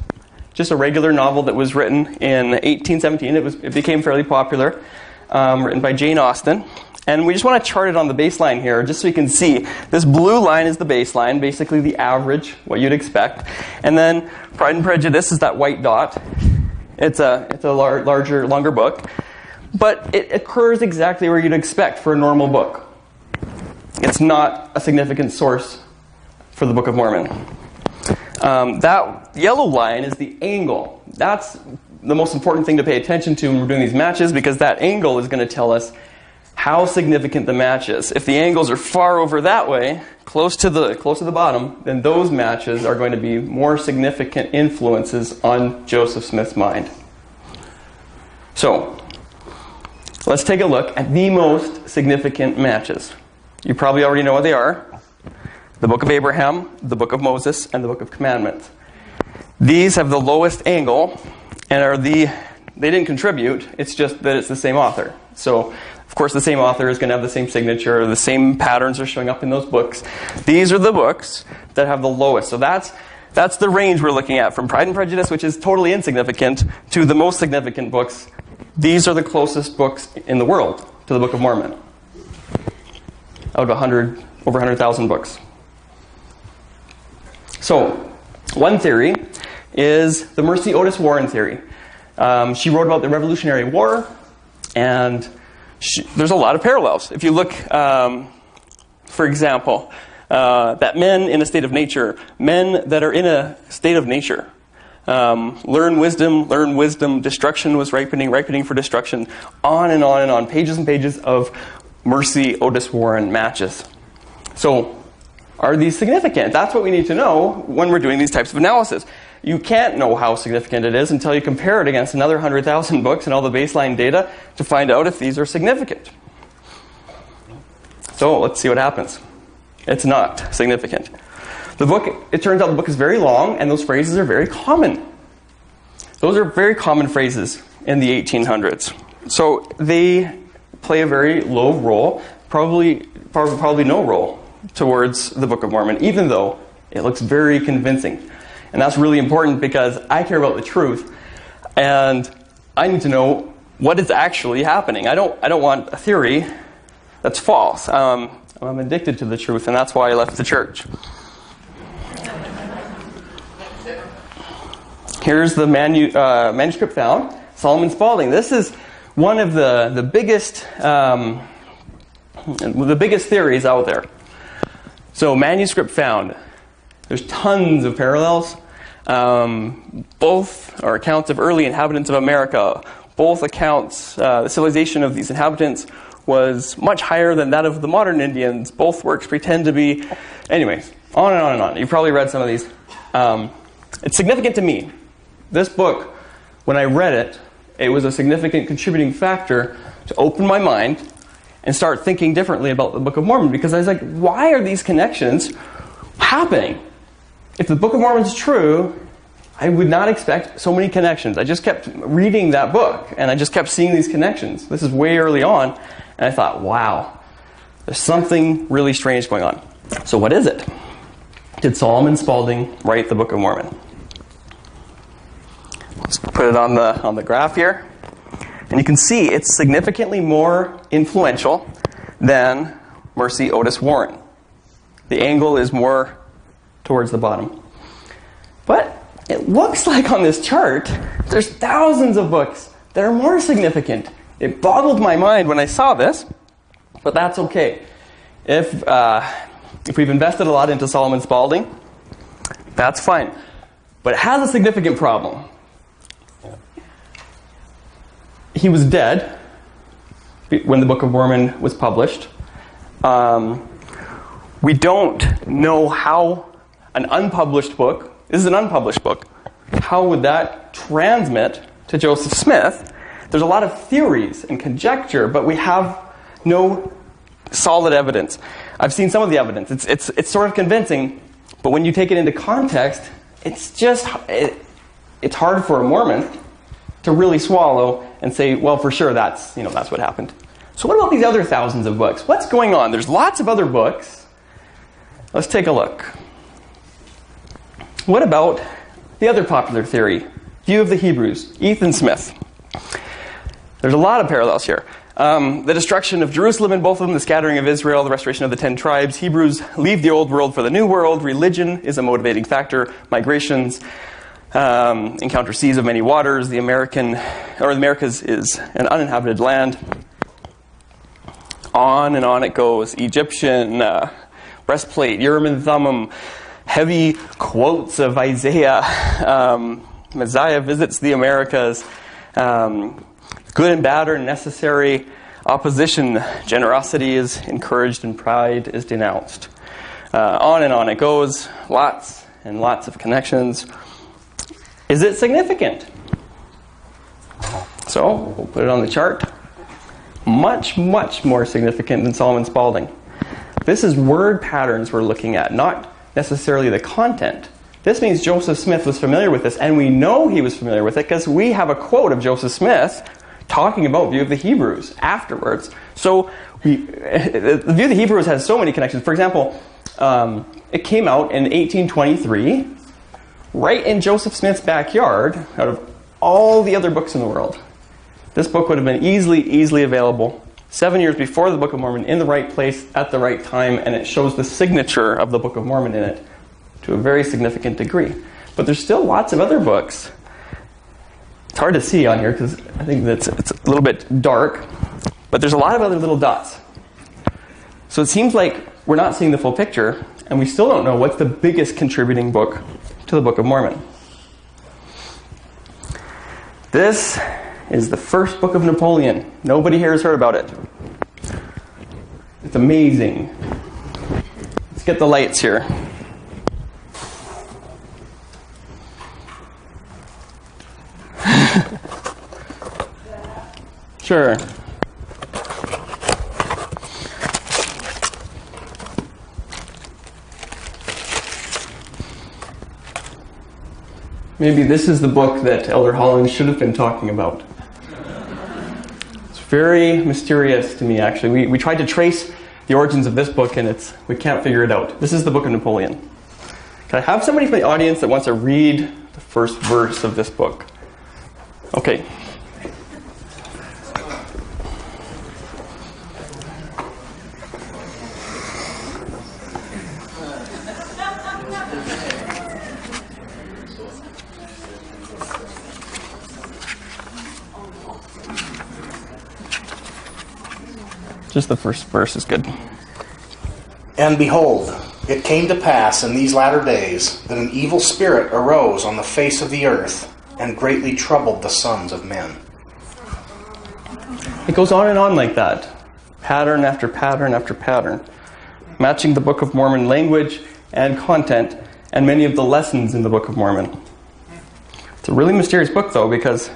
Just a regular novel that was written in 1817. It became fairly popular, written by Jane Austen. And we just want to chart it on the baseline here, just so you can see. This blue line is the baseline, basically the average, what you'd expect. And then Pride and Prejudice is that white dot. It's a larger, longer book. But it occurs exactly where you'd expect for a normal book. It's not a significant source for the Book of Mormon. That yellow line is the angle. That's the most important thing to pay attention to when we're doing these matches, because that angle is going to tell us how significant the match is. If the angles are far over that way, close to the bottom, then those matches are going to be more significant influences on Joseph Smith's mind. So, let's take a look at the most significant matches. You probably already know what they are. The Book of Abraham, the Book of Moses, and the Book of Commandments. These have the lowest angle and they didn't contribute, it's just that it's the same author. So, of course, the same author is going to have the same signature, the same patterns are showing up in those books. These are the books that have the lowest. So that's the range we're looking at, from Pride and Prejudice, which is totally insignificant, to the most significant books. These are the closest books in the world to the Book of Mormon. Out of over 100,000 books. So, one theory is the Mercy Otis Warren theory. She wrote about the Revolutionary War, and there's a lot of parallels. If you look, for example, that men in a state of nature, men that are in a state of nature, learn wisdom, destruction was ripening for destruction, on and on and on, pages and pages of Mercy Otis Warren matches. So, are these significant? That's what we need to know when we're doing these types of analysis. You can't know how significant it is until you compare it against another 100,000 books and all the baseline data to find out if these are significant. So let's see what happens. It's not significant. The book, it turns out the book is very long, and those phrases are very common. Those are very common phrases in the 1800s. So they play a very low role, probably no role, towards the Book of Mormon, even though it looks very convincing. And that's really important because I care about the truth, and I need to know what is actually happening. I don't want a theory that's false. I'm addicted to the truth, and that's why I left the church. Here's the manuscript found, Solomon Spaulding. This is one of the biggest theories out there. So, manuscript found. There's tons of parallels. Both are accounts of early inhabitants of America. Both accounts, the civilization of these inhabitants was much higher than that of the modern Indians. Both works pretend to be... Anyways, on and on and on. You've probably read some of these. It's significant to me. This book, when I read it, it was a significant contributing factor to open my mind and start thinking differently about the Book of Mormon, because I was like, why are these connections happening? If the Book of Mormon is true, I would not expect so many connections. I just kept reading that book, and I just kept seeing these connections. This is way early on, and I thought, wow, there's something really strange going on. So what is it? Did Solomon Spaulding write the Book of Mormon? Let's put it on the graph here. And you can see it's significantly more influential than Mercy Otis Warren. The angle is more towards the bottom. But it looks like on this chart, there's thousands of books that are more significant. It boggled my mind when I saw this, but that's okay. If we've invested a lot into Solomon Spaulding, that's fine. But it has a significant problem. He was dead when the Book of Mormon was published. We don't know how an unpublished book, this is an unpublished book, how would that transmit to Joseph Smith? There's a lot of theories and conjecture, but we have no solid evidence. I've seen some of the evidence. It's sort of convincing, but when you take it into context, it's hard for a Mormon to really swallow and say, well, for sure, that's what happened. So what about these other thousands of books? What's going on? There's lots of other books. Let's take a look. What about the other popular theory? View of the Hebrews, Ethan Smith. There's a lot of parallels here. The destruction of Jerusalem in both of them, the scattering of Israel, the restoration of the 10 tribes. Hebrews leave the old world for the new world. Religion is a motivating factor. Migrations, encounter seas of many waters. The Americas is an uninhabited land. On and on it goes. Egyptian, breastplate, Urim and Thummim, heavy quotes of Isaiah. Messiah visits the Americas. Good and bad are necessary. Opposition, generosity is encouraged and pride is denounced. On and on it goes. Lots and lots of connections. Is it significant? So, we'll put it on the chart. Much, much more significant than Solomon Spaulding. This is word patterns we're looking at, not necessarily the content. This means Joseph Smith was familiar with this, and we know he was familiar with it because we have a quote of Joseph Smith talking about View of the Hebrews afterwards. So, the View of the Hebrews has so many connections. For example, it came out in 1823, right in Joseph Smith's backyard, out of all the other books in the world. This book would have been easily available 7 years before the Book of Mormon, in the right place, at the right time, and it shows the signature of the Book of Mormon in it to a very significant degree. But there's still lots of other books. It's hard to see on here because I think that it's a little bit dark, but there's a lot of other little dots. So it seems like we're not seeing the full picture, and we still don't know what's the biggest contributing book to the Book of Mormon. This is the first book of Napoleon. Nobody here has heard about it. It's amazing. It's get the lights here. Sure. Maybe this is the book that Elder Holland should have been talking about. It's very mysterious to me, actually. We tried to trace the origins of this book, and we can't figure it out. This is the Book of Napoleon. Can I have somebody from the audience that wants to read the first verse of this book? Okay. Just the first verse is good. And behold, it came to pass in these latter days that an evil spirit arose on the face of the earth and greatly troubled the sons of men. It goes on and on like that. Pattern after pattern after pattern. Matching the Book of Mormon language and content and many of the lessons in the Book of Mormon. It's a really mysterious book, though, because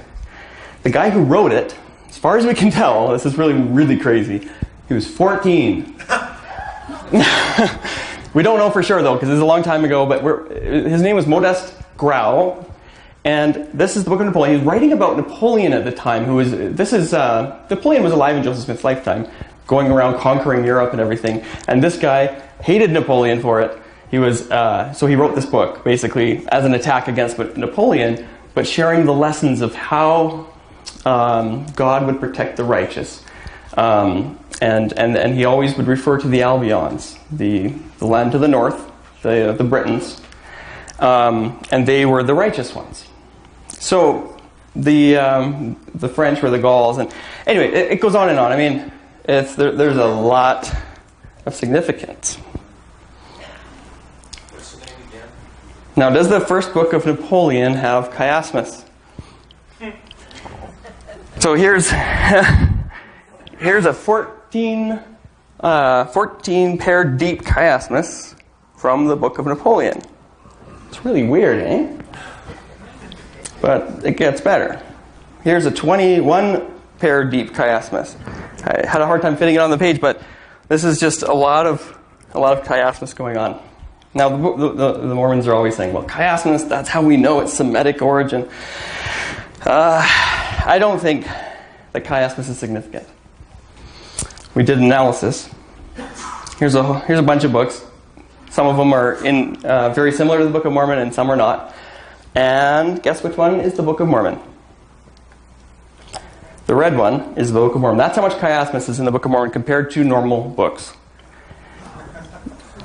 the guy who wrote it, as far as we can tell, this is really, really crazy, he was 14. We don't know for sure, though, because it was a long time ago, but his name was Modest Grau, and this is the Book of Napoleon. He's writing about Napoleon at the time, Napoleon was alive in Joseph Smith's lifetime, going around conquering Europe and everything, and this guy hated Napoleon for it. So he wrote this book, basically, as an attack against Napoleon, but sharing the lessons of how God would protect the righteous. And he always would refer to the Albions, the land to the north, the Britons, and they were the righteous ones. So the French were the Gauls, and anyway, it goes on and on. I mean, there's a lot of significance. What's the name again? Now, does the first book of Napoleon have chiasmus? So here's a 14 pair deep chiasmus from the Book of Napoleon. It's really weird, eh? But it gets better. Here's a 21 pair deep chiasmus. I had a hard time fitting it on the page, but this is just a lot of chiasmus going on. Now, the Mormons are always saying, well, chiasmus, that's how we know it's Semitic origin. I don't think that chiasmus is significant. We did analysis. Here's a bunch of books. Some of them are very similar to the Book of Mormon, and some are not. And guess which one is the Book of Mormon? The red one is the Book of Mormon. That's how much chiasmus is in the Book of Mormon compared to normal books.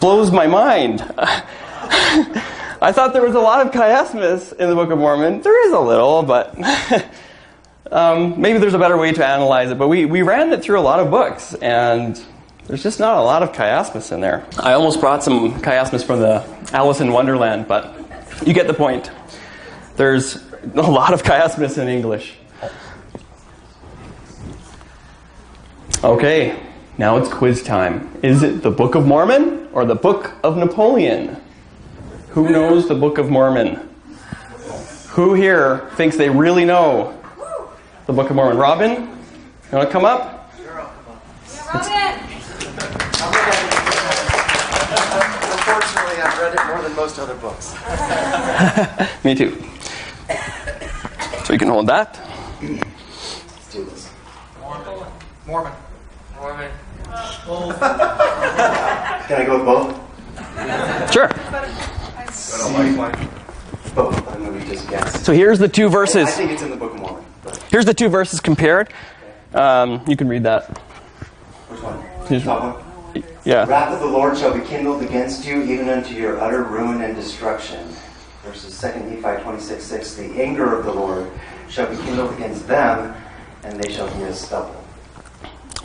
Blows my mind. I thought there was a lot of chiasmus in the Book of Mormon. There is a little, but maybe there's a better way to analyze it. But we ran it through a lot of books, and there's just not a lot of chiasmus in there. I almost brought some chiasmus from the Alice in Wonderland, but you get the point. There's a lot of chiasmus in English. Okay, now it's quiz time. Is it the Book of Mormon or the Book of Napoleon? Who knows the Book of Mormon? Who here thinks they really know the Book of Mormon? Robin, you want to come up? Sure, I'll come up. Unfortunately, I've read it more than most other books. Me too. So you can hold that. Let's do this. Mormon. Can I go with both? Sure. Both. I'm going to just guess. So here's the two I verses. think it's in the Book of Mormon. But Here's the two verses compared. You can read that. which one? Here's- Top one? Yeah. Wrath of the Lord shall be kindled against you, even unto your utter ruin and destruction. Verses 2 Nephi 26:6. The anger of the Lord shall be kindled against them, and they shall be as stubble.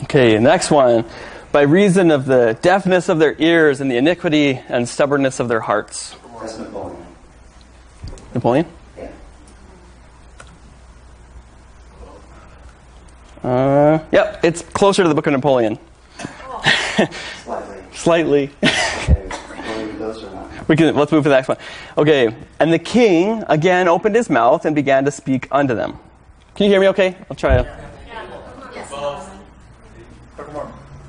Okay, next one. By reason of the deafness of their ears and the iniquity and stubbornness of their hearts. That's Napoleon. Napoleon? Yeah. Yep, it's closer to the Book of Napoleon. Slightly. Slightly. Okay. Let's move to the next one. Okay, and the king again opened his mouth and began to speak unto them. Can you hear me okay? I'll try to.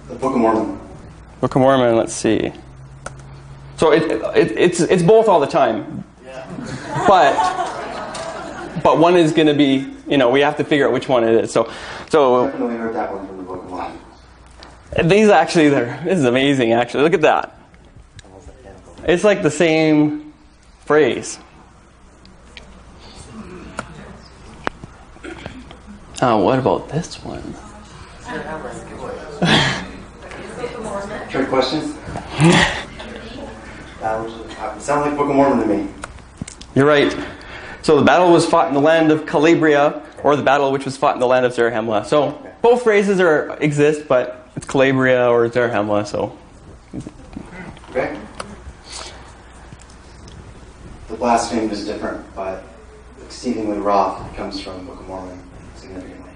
The Book of Mormon. Book of Mormon, let's see. So it's both all the time. But one is going to be, we have to figure out which one it is. So Definitely heard that one from the Book of Mormon. This is amazing, actually. Look at that. It's like the same phrase. What about this one? Trick questions? Sound like Book of Mormon to me. You're right. So the battle was fought in the land of Calabria, or the battle which was fought in the land of Zarahemla. So both phrases exist, but it's Calabria or Zarahemla. So. Okay. The blaspheme is different, but exceedingly wroth comes from Book of Mormon significantly.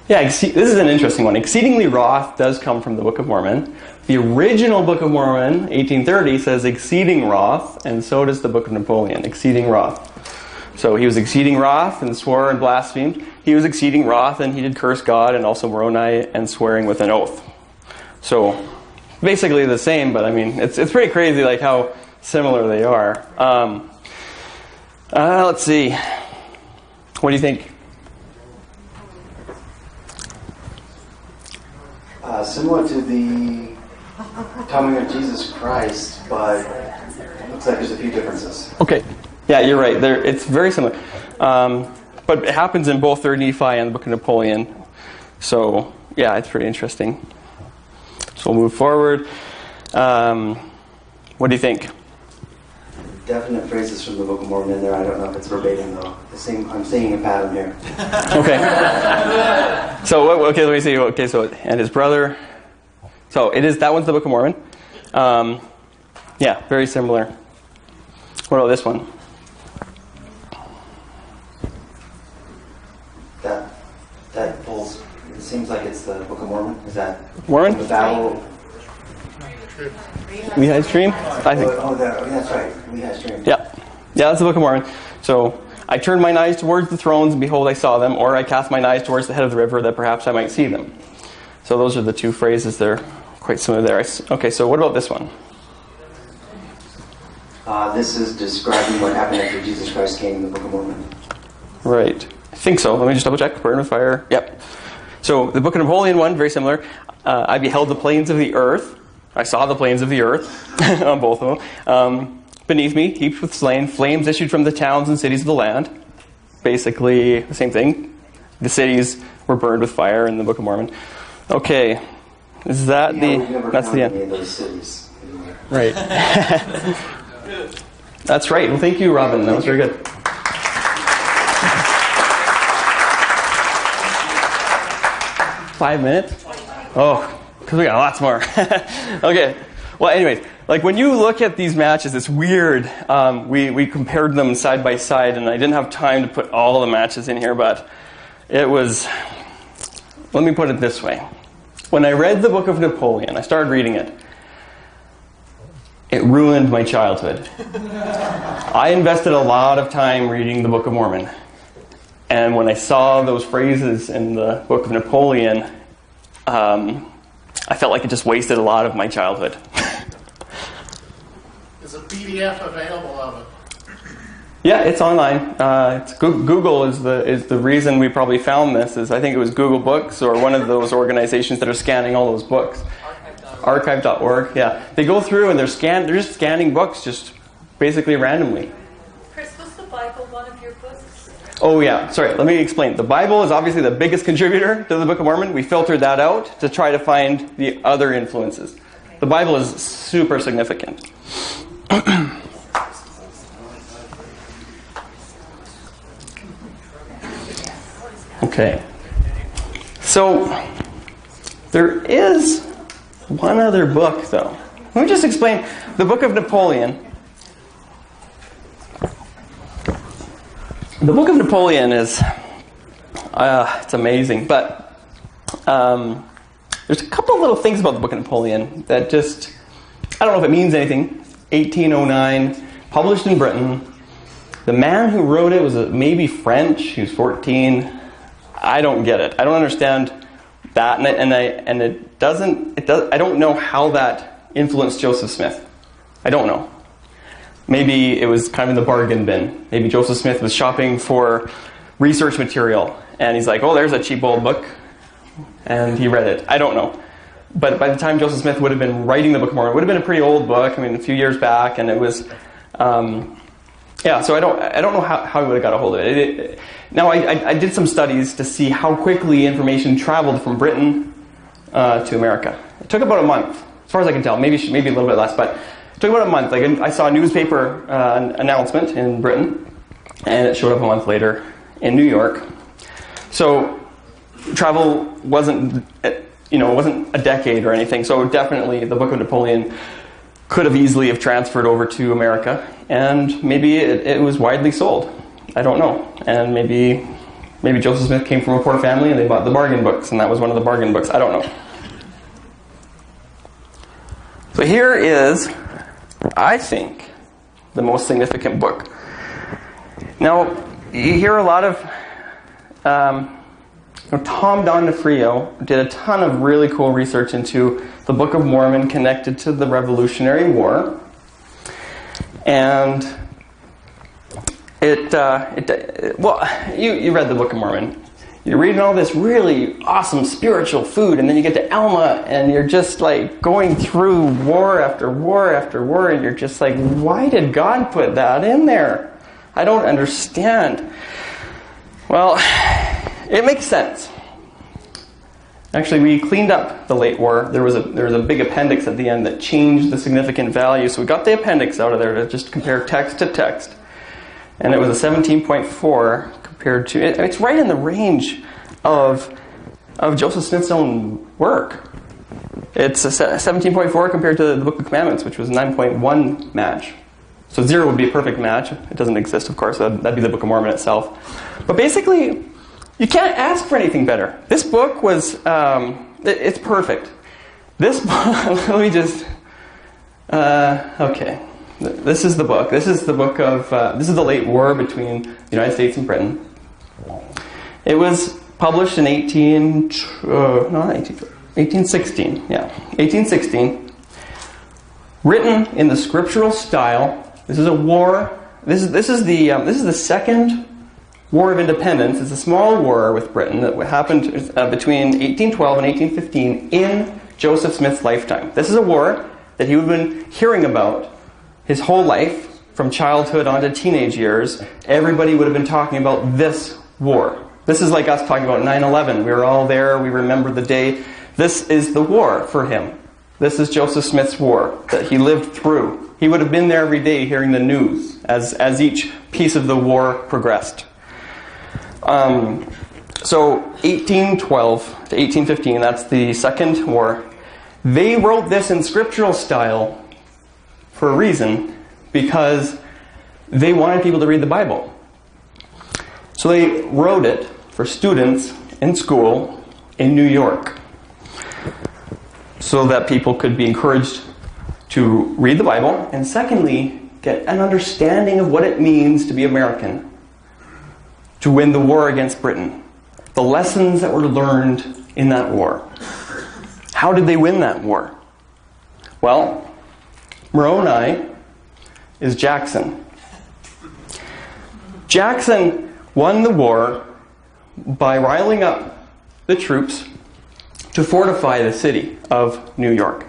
Yeah, this is an interesting one. Exceedingly wroth does come from the Book of Mormon. The original Book of Mormon, 1830, says exceeding wroth, and so does the Book of Napoleon, exceeding wroth. So he was exceeding wroth and swore and blasphemed. He was exceeding wroth and he did curse God and also Moroni and swearing with an oath. So basically the same, but I mean, it's pretty crazy like how similar they are. Let's see. What do you think? Similar to the coming of Jesus Christ, but it looks like there's a few differences. Okay. Yeah, you're right. It's very similar. But it happens in both 3rd Nephi and the Book of Napoleon. So, yeah, it's pretty interesting. So we'll move forward. What do you think? Definite phrases from the Book of Mormon in there. I don't know if it's verbatim, though. I'm seeing a pattern here. Okay. So, let me see. Okay, so, and his brother. So, that one's the Book of Mormon. Yeah, very similar. What about this one? That pulls, it seems like it's the Book of Mormon. Is that Mormon? The battle? Lehi's Dream? I think. That's right. Lehi's Dream. Yeah, that's the Book of Mormon. So, I turned mine eyes towards the thrones, and behold, I saw them. Or I cast mine eyes towards the head of the river, that perhaps I might see them. So those are the two phrases. They're quite similar there. Okay, so what about this one? This is describing what happened after Jesus Christ came in the Book of Mormon. Right. I think so. Let me just double check. Burn with fire. Yep. So the Book of Napoleon one, very similar. I beheld the plains of the earth. I saw the plains of the earth on both of them. Beneath me, heaped with slain, flames issued from the towns and cities of the land. Basically the same thing. The cities were burned with fire in the Book of Mormon. Okay. Is that that's the end? Any of those cities anywhere. Right. That's right. Well, thank you, Robin. That was very good. Five minutes? Oh, because we got lots more. Okay. Well, anyways, like when you look at these matches, it's weird. We compared them side by side, and I didn't have time to put all the matches in here, but it was... Let me put it this way. When I read the Book of Napoleon, I started reading it. It ruined my childhood. I invested a lot of time reading the Book of Mormon. And when I saw those phrases in the Book of Napoleon, I felt like it just wasted a lot of my childhood. Is a PDF available of it? Yeah, it's online. Google is the reason we probably found this. I think it was Google Books or one of those organizations that are scanning all those books. Archive.org. Yeah, they go through and they're just scanning books, just basically randomly. Chris, was the Bible one of your books? Oh yeah, sorry. Let me explain. The Bible is obviously the biggest contributor to the Book of Mormon. We filtered that out to try to find the other influences. The Bible is super significant. Okay, so there is one other book, though. Let me just explain. The Book of Napoleon. The Book of Napoleon is, it's amazing, but there's a couple of little things about the Book of Napoleon that just, I don't know if it means anything, 1809, published in Britain. The man who wrote it was maybe French. He was 14. I don't get it. I don't understand that, and it doesn't. I don't know how that influenced Joseph Smith. I don't know. Maybe it was kind of in the bargain bin. Maybe Joseph Smith was shopping for research material, and he's like, "Oh, there's a cheap old book," and he read it. I don't know. But by the time Joseph Smith would have been writing the Book of Mormon, it would have been a pretty old book. I mean, a few years back, and it was. So I don't know how he would have got a hold of it. Now, I did some studies to see how quickly information traveled from Britain to America. It took about a month, as far as I can tell. Maybe a little bit less, but it took about a month. Like, I saw a newspaper announcement in Britain, and it showed up a month later in New York. So travel wasn't a decade or anything. So definitely, the Book of Napoleon could have easily have transferred over to America, and maybe it was widely sold. I don't know. And maybe Joseph Smith came from a poor family and they bought the bargain books, and that was one of the bargain books. I don't know. So here is, I think, the most significant book. Now, you hear a lot of... Tom Donofrio did a ton of really cool research into the Book of Mormon connected to the Revolutionary War. And you read the Book of Mormon. You're reading all this really awesome spiritual food, and then you get to Alma, and you're just like going through war after war after war, and you're just like, why did God put that in there? I don't understand. Well, it makes sense. Actually, we cleaned up the late war. There was a big appendix at the end that changed the significant value. So we got the appendix out of there to just compare text to text. And it was a 17.4 compared to... It's right in the range of Joseph Smith's own work. It's a 17.4 compared to the Book of Commandments, which was a 9.1 match. So 0 would be a perfect match. It doesn't exist, of course. That'd be the Book of Mormon itself. But basically, you can't ask for anything better. This book was... it's perfect. This book... Let me just... okay. This is the book. This is the book of... this is the late war between the United States and Britain. It was published in 1816. Yeah, 1816. Written in the scriptural style. This is a war. This is the second War of Independence. It's a small war with Britain that happened between 1812 and 1815 in Joseph Smith's lifetime. This is a war that he would have been hearing about his whole life, from childhood on to teenage years. Everybody would have been talking about this war. This is like us talking about 9/11. We were all there. We remember the day. This is the war for him. This is Joseph Smith's war that he lived through. He would have been there every day hearing the news as each piece of the war progressed. So 1812 to 1815, that's the second war. They wrote this in scriptural style for a reason, because they wanted people to read the Bible. So they wrote it for students in school in New York, so that people could be encouraged to read the Bible, and secondly, get an understanding of what it means to be American, to win the war against Britain. The lessons that were learned in that war. How did they win that war? Well, Moroni is Jackson. Jackson won the war by riling up the troops to fortify the city of New York.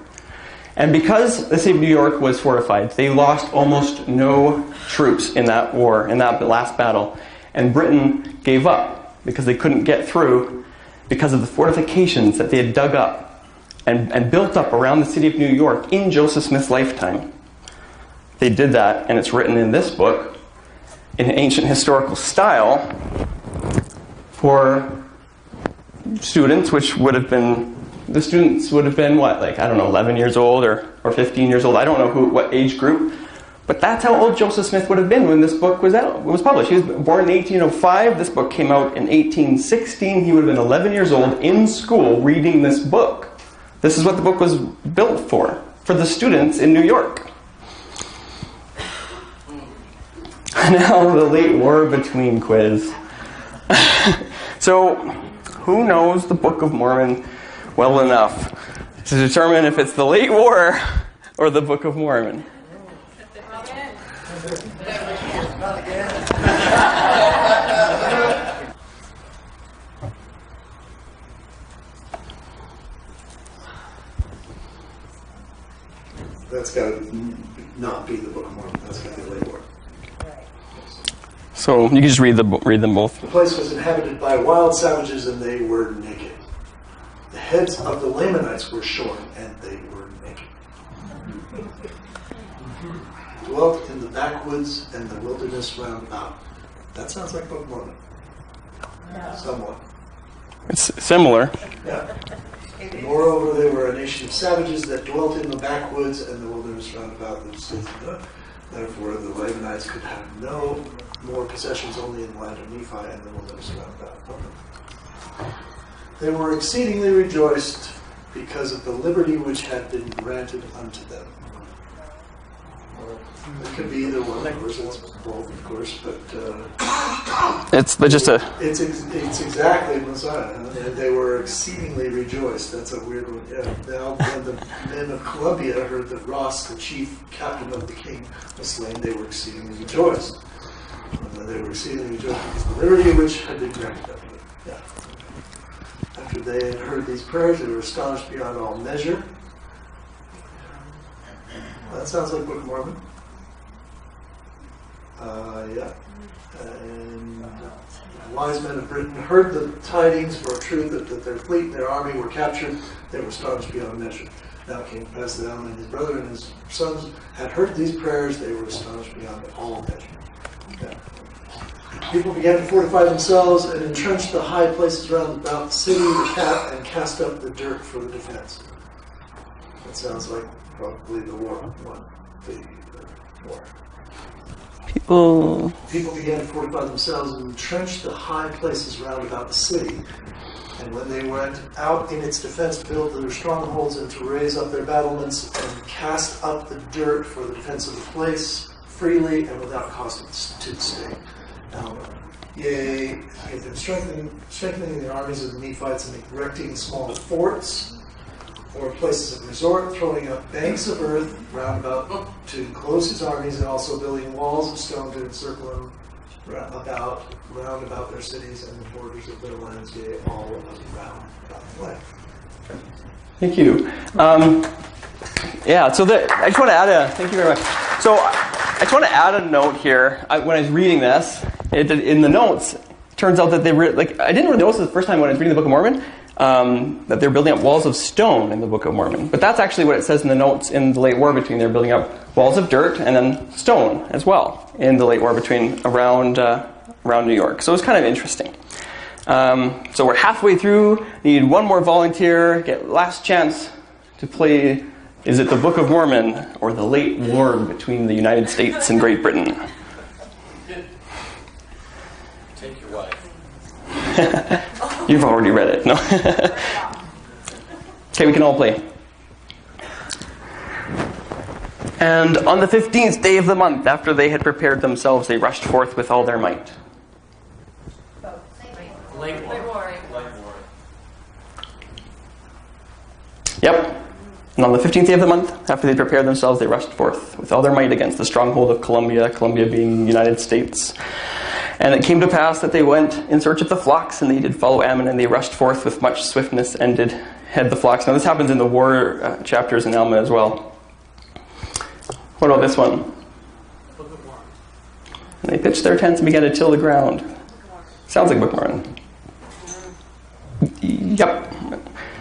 And because the city of New York was fortified, they lost almost no troops in that war, in that last battle. And Britain gave up because they couldn't get through because of the fortifications that they had dug up and built up around the city of New York in Joseph Smith's lifetime. They did that, and it's written in this book in ancient historical style for students, which would have been, the students would have been, 11 years old or 15 years old. I don't know what age group. But that's how old Joseph Smith would have been when this book was published. He was born in 1805. This book came out in 1816. He would have been 11 years old in school reading this book. This is what the book was built for the students in New York. Now the late war between quiz. So, who knows the Book of Mormon well enough to determine if it's the late war or the Book of Mormon? That's got to not be the Book of Mormon. That's got to be late war. So you can just read them both. The place was inhabited by wild savages, and they were naked. The heads of the Lamanites were shorn, and they were naked. Dwelt in the backwoods and the wilderness round about. That sounds like Book of Mormon. Yeah. Somewhat. It's similar. Yeah. And moreover, they were a nation of savages that dwelt in the backwoods and the wilderness round about them. Therefore, the Lamanites could have no more possessions, only in the land of Nephi and the wilderness round about. They were exceedingly rejoiced because of the liberty which had been granted unto them. It could be either one, of course. It's both, of course, but it's just a. It's exactly Messiah. They were exceedingly rejoiced. That's a weird one. Yeah. Now, when the men of Columbia heard that Ross, the chief captain of the king, was slain, they were exceedingly rejoiced. They were exceedingly rejoiced because of the liberty which had been granted unto them. Yeah. After they had heard these prayers, they were astonished beyond all measure. That sounds like Book of Mormon. Yeah. And the wise men of Britain heard the tidings for a truth that their fleet and their army were captured. They were astonished beyond measure. Now it came to pass that Alma and his brother and his sons had heard these prayers. They were astonished beyond all measure. Yeah. People began to fortify themselves and entrench the high places round about the city, and cast up the dirt for the defense. That sounds like probably the war one. The war. People began to fortify themselves and entrench the high places round about the city. And when they went out in its defense to build their strongholds and to raise up their battlements and cast up the dirt for the defense of the place freely and without cost to the state. Yea, they've been strengthening the armies of the Nephites and erecting small forts or places of resort, throwing up banks of earth round about to enclose his armies, and also building walls of stone to encircle them round about their cities and the borders of their lands, yea, all around about the land. Thank you. Yeah, so I just want to add thank you very much. So I just want to add a note here. When I was reading this, in the notes, it turns out that I didn't really notice it the first time when I was reading the Book of Mormon, that they're building up walls of stone in the Book of Mormon. But that's actually what it says in the notes in the late war between. They're building up walls of dirt and then stone as well in the late war between around New York. So it's kind of interesting. So we're halfway through. Need one more volunteer. Get last chance to play. Is it the Book of Mormon or the late war between the United States and Great Britain? Take your wife. You've already read it. No. Okay, we can all play. And on the 15th day of the month, after they had prepared themselves, they rushed forth with all their might. Late war. Yep. And on the 15th day of the month, after they prepared themselves, they rushed forth with all their might against the stronghold of Columbia being the United States. And it came to pass that they went in search of the flocks, and they did follow Ammon, and they rushed forth with much swiftness and did head the flocks. Now this happens in the war chapters in Alma as well. What about this one? And they pitched their tents and began to till the ground. Sounds like Book of Mormon. Yep.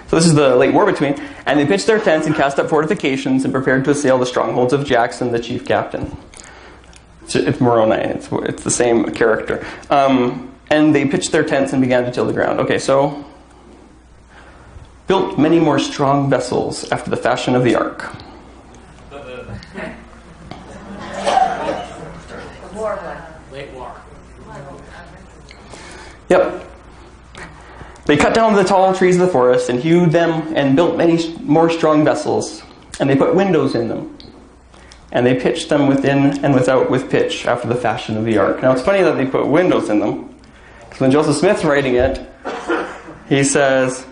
So this is the late war between. And they pitched their tents and cast up fortifications and prepared to assail the strongholds of Jackson, the chief captain. It's Moroni. It's the same character. And they pitched their tents and began to till the ground. Okay, so built many more strong vessels after the fashion of the ark. Late war. Yep. They cut down the tall trees of the forest and hewed them and built many more strong vessels. And they put windows in them. and they pitched them within and without with pitch after the fashion of the ark. Now it's funny that they put windows in them, because when Joseph Smith's writing it, he says,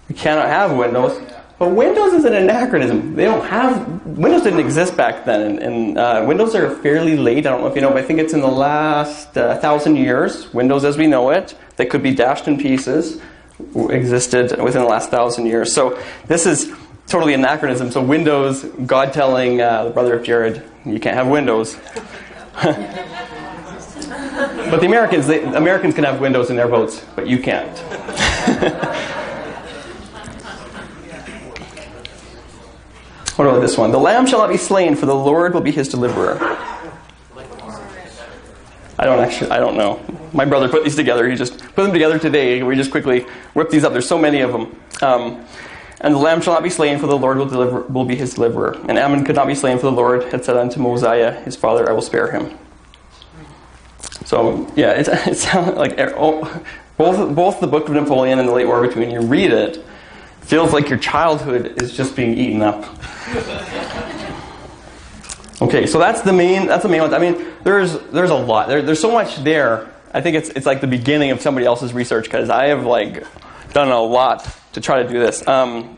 we cannot have windows. But Windows is an anachronism. Windows didn't exist back then. And Windows are fairly late. I don't know if you know, but I think it's in the last 1,000 years. Windows as we know it, that could be dashed in pieces, existed within the last 1,000 years. So this is totally anachronism. So Windows, God telling the brother of Jared, you can't have Windows. But the Americans can have Windows in their votes, but you can't. What about this one? The lamb shall not be slain, for the Lord will be his deliverer. I don't know. My brother put these together. He just put them together today. We just quickly whipped these up. There's so many of them. And the lamb shall not be slain, for the Lord will be his deliverer. And Ammon could not be slain, for the Lord had said unto Mosiah, his father, I will spare him. So, yeah, it sounds like both the Book of Napoleon and the Late War Between, you read it, feels like your childhood is just being eaten up. Okay, so that's the main one. I mean, there's a lot. There's so much there. I think it's like the beginning of somebody else's research, because I have done a lot to try to do this. The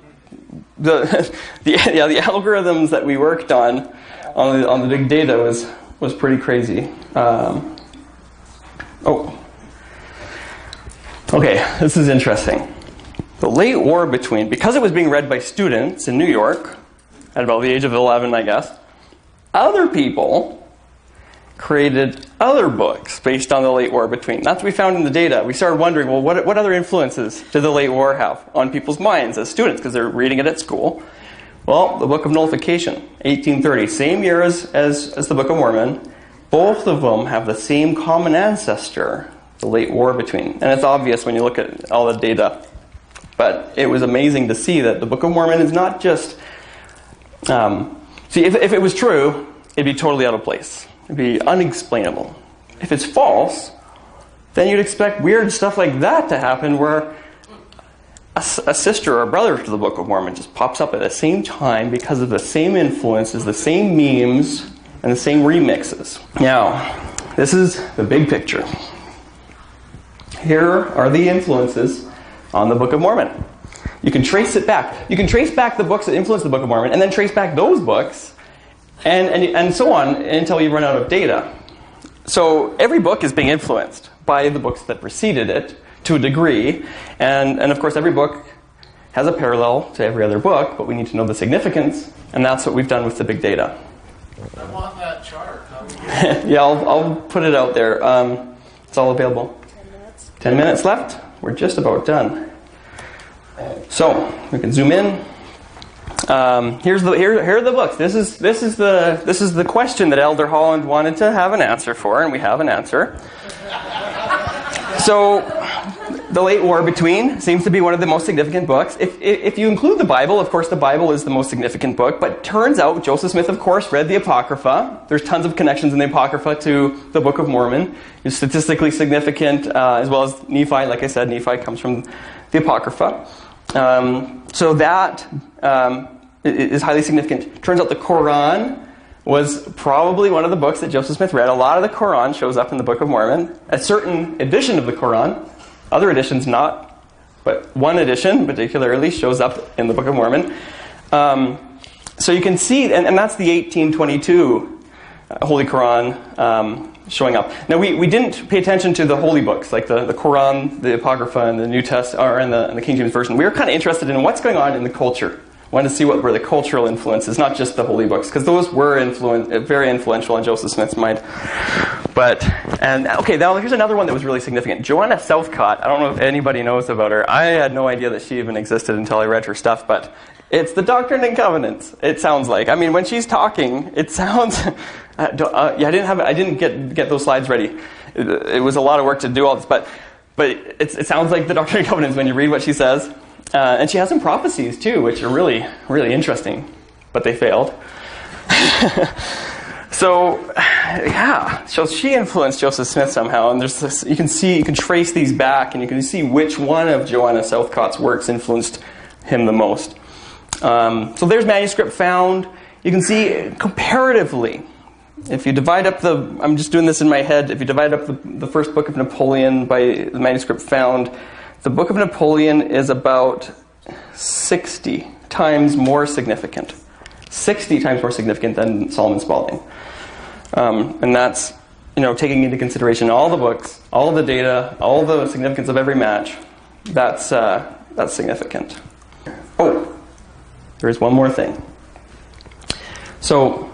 algorithms that we worked on the big data was pretty crazy. Okay, this is interesting. The Late War Between, because it was being read by students in New York, at about the age of 11, I guess, other people created other books based on the Late War Between. That's what we found in the data. We started wondering, well, what other influences did the Late War have on people's minds as students, because they're reading it at school? Well, the Book of Nullification, 1830, same year as the Book of Mormon. Both of them have the same common ancestor, the Late War Between. And it's obvious when you look at all the data. But it was amazing to see that the Book of Mormon is not just... if it was true, it'd be totally out of place. It'd be unexplainable. If it's false, then you'd expect weird stuff like that to happen, where a sister or a brother to the Book of Mormon just pops up at the same time because of the same influences, the same memes, and the same remixes. Now, this is the big picture. Here are the influences on the Book of Mormon. You can trace it back. You can trace back the books that influenced the Book of Mormon, and then trace back those books, and so on until you run out of data. So every book is being influenced by the books that preceded it to a degree, and of course every book has a parallel to every other book, but we need to know the significance, and that's what we've done with the big data. I want that chart. Yeah, I'll put it out there. It's all available. 10 minutes. 10 minutes left. We're just about done. So we can zoom in. Here are the books. This is the question that Elder Holland wanted to have an answer for, and we have an answer. So the Late War Between seems to be one of the most significant books. If you include the Bible, of course the Bible is the most significant book, but turns out Joseph Smith, of course, read the Apocrypha. There's tons of connections in the Apocrypha to the Book of Mormon. It's statistically significant, as well as Nephi. Like I said, Nephi comes from the Apocrypha. So that is highly significant. Turns out the Quran was probably one of the books that Joseph Smith read. A lot of the Quran shows up in the Book of Mormon. A certain edition of the Quran, other editions not, but one edition particularly shows up in the Book of Mormon. So you can see, and that's the 1822 Holy Quran showing up. Now we didn't pay attention to the holy books, like the Quran, the Apocrypha, and the New Testament, or in the King James Version. We were kind of interested in what's going on in the culture. Wanted to see what were the cultural influences, not just the holy books, because those were very influential in Joseph Smith's mind. Now here's another one that was really significant. Joanna Southcott. I don't know if anybody knows about her. I had no idea that she even existed until I read her stuff, but it's the Doctrine and Covenants. It sounds like. I mean, when she's talking, it sounds. I didn't get those slides ready. It was a lot of work to do all this, but it sounds like the Doctrine and Covenants when you read what she says. And she has some prophecies too, which are really, really interesting, but they failed. So she influenced Joseph Smith somehow, and there's this, you can trace these back, and you can see which one of Joanna Southcott's works influenced him the most. So there's manuscript found you can see comparatively, if you divide up I'm just doing this in my head, if you divide up the first book of Napoleon by the manuscript found, the book of Napoleon is about 60 times more significant. 60 times more significant than Solomon Spaulding. And that's, taking into consideration all the books, all of the data, all the significance of every match. That's significant. Oh, there's one more thing. So,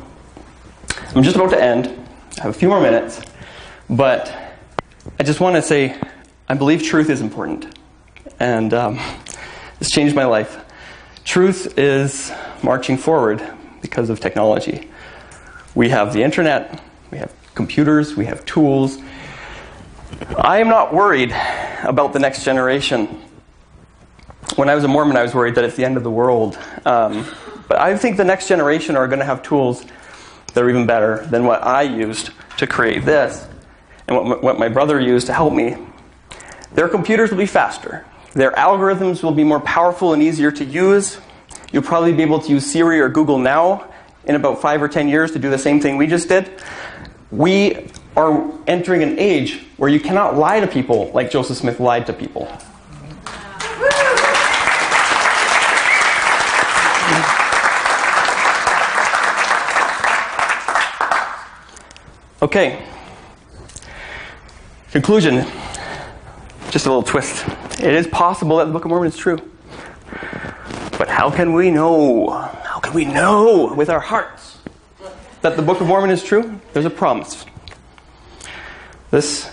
I'm just about to end. I have a few more minutes. But I just want to say, I believe truth is important. And it's changed my life. Truth is marching forward because of technology. We have the internet, we have computers, we have tools. I am not worried about the next generation. When I was a Mormon, I was worried that it's the end of the world. But I think the next generation are going to have tools that are even better than what I used to create this, and what my brother used to help me. Their computers will be faster. Their algorithms will be more powerful and easier to use. You'll probably be able to use Siri or Google now in about 5 or 10 years to do the same thing we just did. We are entering an age where you cannot lie to people like Joseph Smith lied to people. Okay. Conclusion. Just a little twist. It is possible that the Book of Mormon is true. But how can we know? How can we know with our hearts that the Book of Mormon is true? There's a promise. This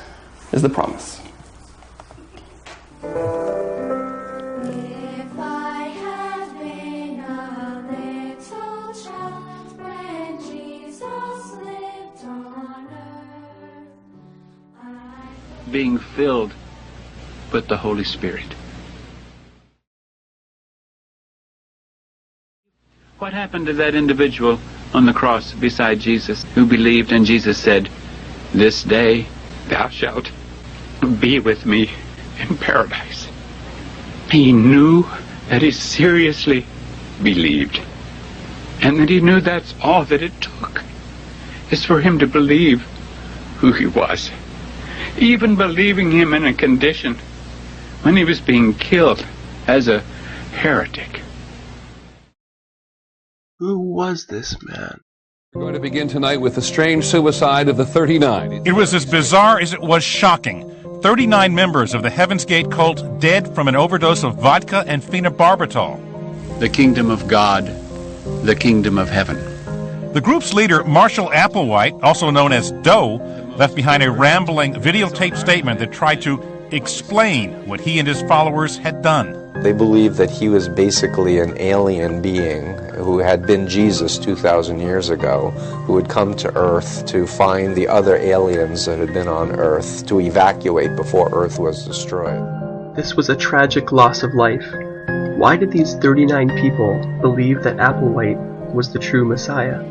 is the promise. Being filled with the Holy Spirit. What happened to that individual on the cross beside Jesus who believed and Jesus said, "This day thou shalt be with me in paradise"? He knew that he seriously believed, and that he knew that's all that it took, is for him to believe who he was. Even believing him in a condition when he was being killed as a heretic. Who was this man? We're going to begin tonight with the strange suicide of the 39. It was as bizarre as it was shocking. 39 members of the Heaven's Gate cult dead from an overdose of vodka and phenobarbital. The kingdom of God, the kingdom of heaven. The group's leader, Marshall Applewhite, also known as Doe, left behind a rambling videotaped statement that tried to explain what he and his followers had done. They believed that he was basically an alien being who had been Jesus 2,000 years ago, who had come to Earth to find the other aliens that had been on Earth, to evacuate before Earth was destroyed. This was a tragic loss of life. Why did these 39 people believe that Applewhite was the true Messiah?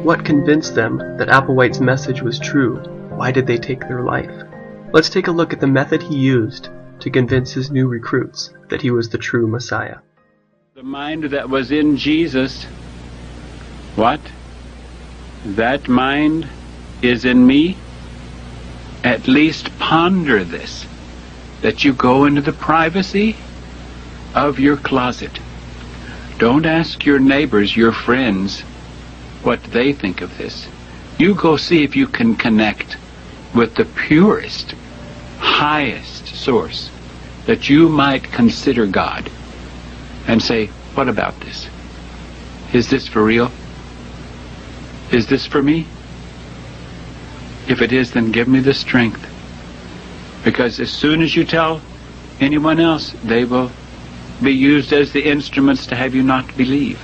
What convinced them that Applewhite's message was true? Why did they take their life? Let's take a look at the method he used to convince his new recruits that he was the true Messiah. The mind that was in Jesus, what? That mind is in me? At least ponder this, that you go into the privacy of your closet. Don't ask your neighbors, your friends, what they think of this. You go see if you can connect with the purest, highest source that you might consider God, and say, what about this? Is this for real? Is this for me? If it is, then give me the strength. Because as soon as you tell anyone else, they will be used as the instruments to have you not believe.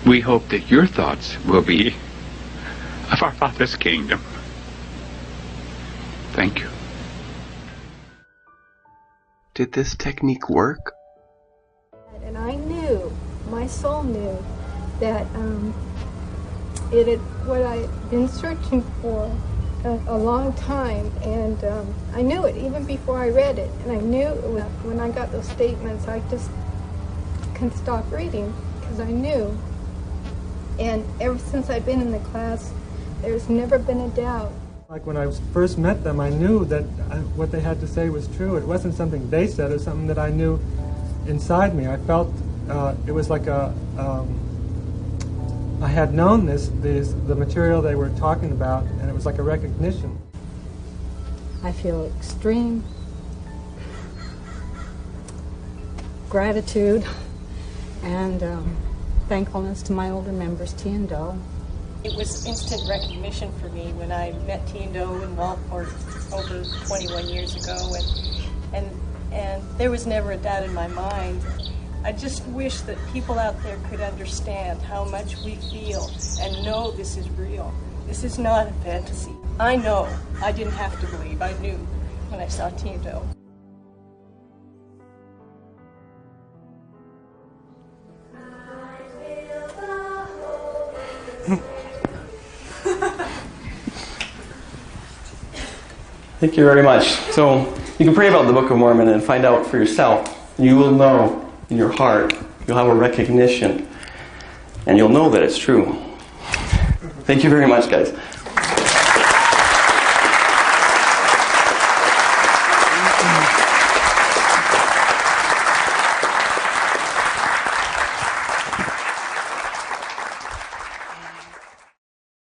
We hope that your thoughts will be of our Father's kingdom. Thank you. Did this technique work? And I knew, my soul knew, that what I'd been searching for a long time, and I knew it even before I read it. And I knew it was, when I got those statements, I just couldn't stop reading, because I knew And ever since I've been in the class, there's never been a doubt. Like when I first met them, I knew that what they had to say was true. It wasn't something they said, it was something that I knew inside me. I felt it was like I had known the material they were talking about, and it was like a recognition. I feel extreme gratitude and thankfulness to my older members, T and Do. It was instant recognition for me when I met T and Do in Walport over 21 years ago, and there was never a doubt in my mind. I just wish that people out there could understand how much we feel and know this is real. This is not a fantasy. I know. I didn't have to believe. I knew when I saw T and Do. Thank you very much. So you can pray about the Book of Mormon and find out for yourself. You will know in your heart. You'll have a recognition. And you'll know that it's true. Thank you very much, guys.